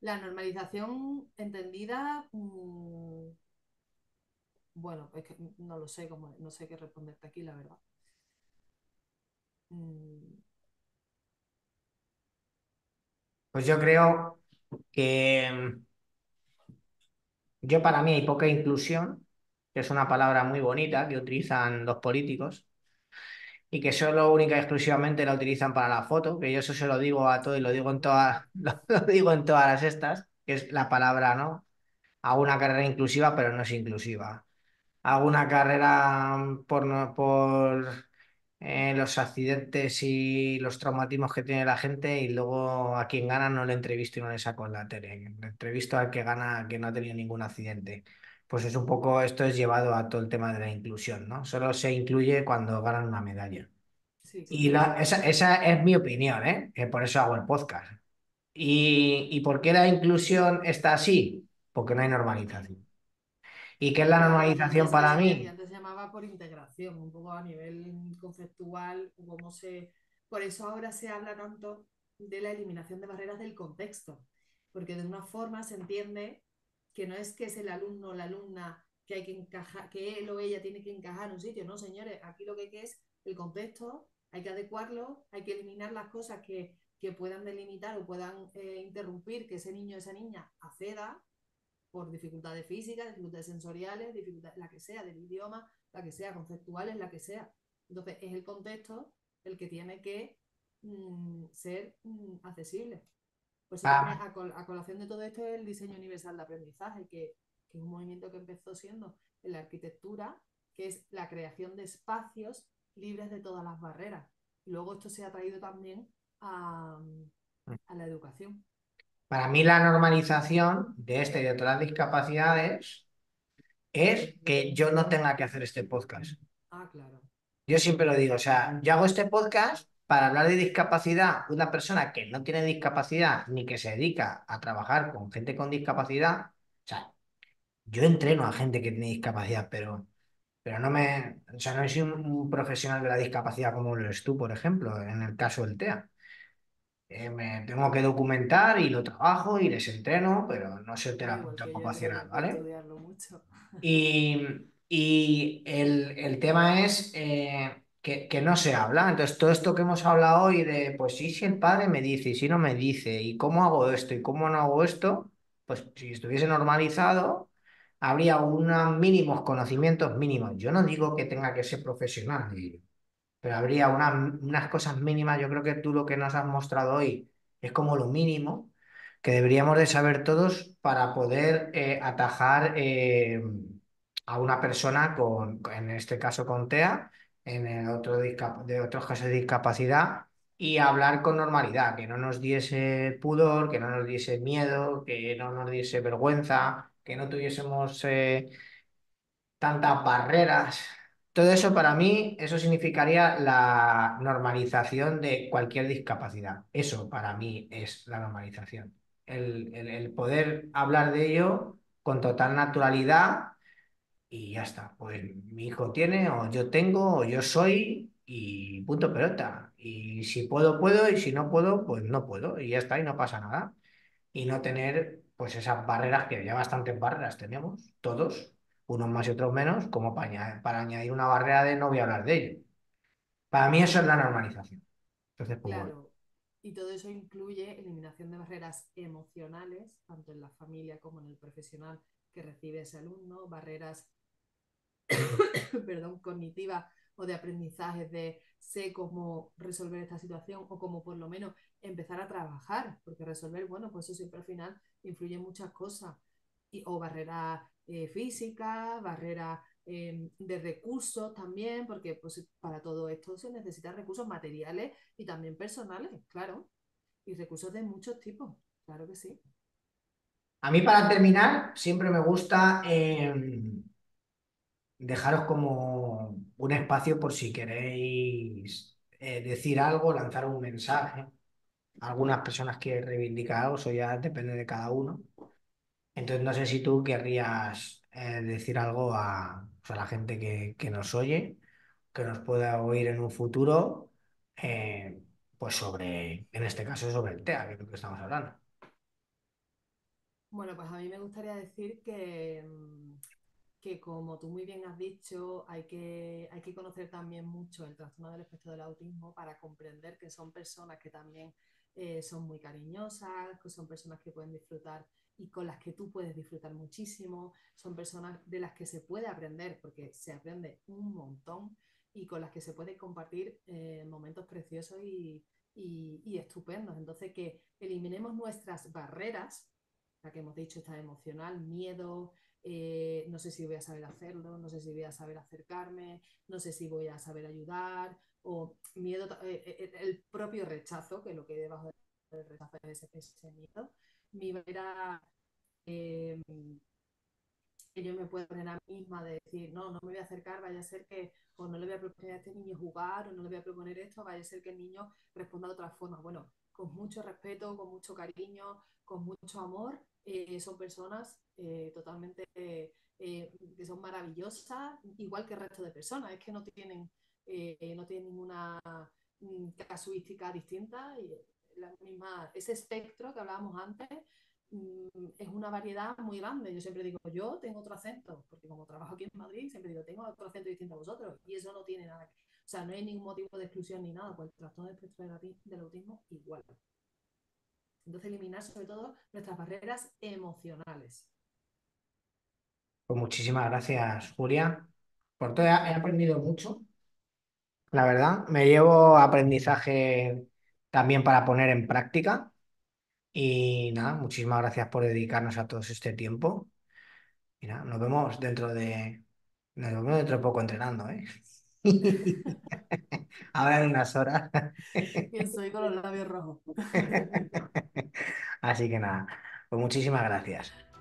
la normalización entendida, bueno, es que no lo sé cómo, no sé qué responderte aquí, la verdad. Mm, Pues yo creo que yo para mí hay poca inclusión, que es una palabra muy bonita que utilizan los políticos y que solo única y exclusivamente la utilizan para la foto, que yo eso se lo digo a todo y lo digo en todas, lo digo en todas las estas, que es la palabra, ¿no? Hago una carrera inclusiva, pero no es inclusiva. Hago una carrera por los accidentes y los traumatismos que tiene la gente y luego a quien gana no le entrevisto y no le saco en la tele. Le entrevisto al que gana que no ha tenido ningún accidente. Pues es un poco, esto es llevado a todo el tema de la inclusión, ¿no? Solo se incluye cuando ganan una medalla. Sí, Y claro. esa es mi opinión, ¿eh? Que por eso hago el podcast. ¿Y por qué la inclusión está así? Porque no hay normalización. ¿Y qué es la Claro, normalización para y mí? antes se llamaba por integración, un poco a nivel conceptual, cómo se... Por eso ahora se habla tanto de la eliminación de barreras del contexto, porque de una forma se entiende que no es que es el alumno o la alumna que hay que encajar, que él o ella tiene que encajar en un sitio, no, señores, aquí lo que hay que es el contexto, hay que adecuarlo, hay que eliminar las cosas que puedan delimitar o puedan interrumpir que ese niño o esa niña acceda por dificultades físicas, dificultades sensoriales, dificultades, la que sea, del idioma, la que sea, conceptuales, la que sea. Entonces, es el contexto el que tiene que ser accesible. Por eso viene Ah, a colación de todo esto el diseño universal de aprendizaje, que es un movimiento que empezó siendo en la arquitectura, que es la creación de espacios libres de todas las barreras. Y luego esto se ha traído también a la educación. para mí la normalización de esta y de otras discapacidades es que yo no tenga que hacer este podcast. Ah, claro. Yo siempre lo digo, o sea, yo hago este podcast para hablar de discapacidad, una persona que no tiene discapacidad ni que se dedica a trabajar con gente con discapacidad. O sea, yo entreno a gente que tiene discapacidad, pero no o sea, no soy un profesional de la discapacidad como lo eres tú, por ejemplo, en el caso del TEA. Me tengo que documentar y lo trabajo y les entreno, pero no soy Ah, igual terapeuta que yo, que ocupacional, tengo que ¿vale? estudiarlo mucho. Y, y el tema es que no se habla. Entonces, todo esto que hemos hablado hoy de, pues sí, si el padre me dice y si no me dice, y cómo hago esto y cómo no hago esto, pues si estuviese normalizado, habría unos mínimos conocimientos mínimos. Yo no digo que tenga que ser profesional de ello, pero habría unas cosas mínimas. Yo creo que tú lo que nos has mostrado hoy es como lo mínimo que deberíamos de saber todos para poder atajar a una persona en este caso con TEA, en el otro de otros casos de discapacidad, y hablar con normalidad, que no nos diese pudor, que no nos diese miedo, que no nos diese vergüenza, que no tuviésemos tantas barreras. Todo eso para mí, eso significaría la normalización de cualquier discapacidad. Eso para mí es la normalización. El poder hablar de ello con total naturalidad y ya está. Pues mi hijo tiene, o yo tengo, o yo soy, y punto pelota. Y si puedo, puedo, y si no puedo, pues no puedo. Y ya está, y no pasa nada y no tener pues esas barreras que ya bastantes barreras tenemos, todos, unos más y otros menos, como para añadir una barrera de no voy a hablar de ello. Para mí eso es la normalización. Entonces, pues bueno. Claro, y todo eso incluye eliminación de barreras emocionales, tanto en la familia como en el profesional que recibe ese alumno, barreras, perdón, cognitivas o de aprendizaje de sé cómo resolver esta situación o cómo por lo menos empezar a trabajar, porque resolver, bueno, pues eso siempre al final influye en muchas cosas, o barreras físicas, barreras de recursos también, porque pues, para todo esto se necesitan recursos materiales y también personales, claro, y recursos de muchos tipos, claro que sí. A mí para terminar, siempre me gusta dejaros como un espacio por si queréis decir algo, lanzar un mensaje. Algunas personas quieren reivindicar algo, eso ya depende de cada uno. Entonces, no sé si tú querrías decir algo pues, a la gente que nos oye, que nos pueda oír en un futuro, pues sobre, en este caso, sobre el TEA, que es lo que estamos hablando. Bueno, pues a mí me gustaría decir que como tú muy bien has dicho, hay que conocer también mucho el trastorno del espectro del autismo para comprender que son personas que también son muy cariñosas, que son personas que pueden disfrutar y con las que tú puedes disfrutar muchísimo, son personas de las que se puede aprender, porque se aprende un montón y con las que se puede compartir momentos preciosos y estupendos. Entonces, que eliminemos nuestras barreras, la que hemos dicho, está emocional, miedo, no sé si voy a saber hacerlo, no sé si voy a saber acercarme, no sé si voy a saber ayudar, o miedo, el propio rechazo, que lo que hay debajo del rechazo es ese miedo. Mi manera eh, que yo me puedo poner a mí misma de decir, no, no me voy a acercar, vaya a ser que o no le voy a proponer a este niño jugar o no le voy a proponer esto, vaya a ser que el niño responda de otra forma. Bueno, con mucho respeto, con mucho cariño, con mucho amor, son personas totalmente que son maravillosas, igual que el resto de personas, es que no tienen ninguna casuística distinta y la misma, ese espectro que hablábamos antes es una variedad muy grande. Yo siempre digo, yo tengo otro acento, porque como trabajo aquí en Madrid, siempre digo, tengo otro acento distinto a vosotros, y eso no tiene nada que... O sea, no hay ningún motivo de exclusión ni nada, pues el trastorno de espectro del autismo igual. Entonces, eliminar sobre todo nuestras barreras emocionales. Pues muchísimas gracias, Julia. Por todo he aprendido mucho, la verdad. Me llevo aprendizaje también para poner en práctica. Y nada, muchísimas gracias por dedicarnos a todos este tiempo. Y nada, nos vemos dentro de poco entrenando, ¿eh? Ahora en unas horas. Que soy con los labios rojos. Así que nada, pues muchísimas gracias.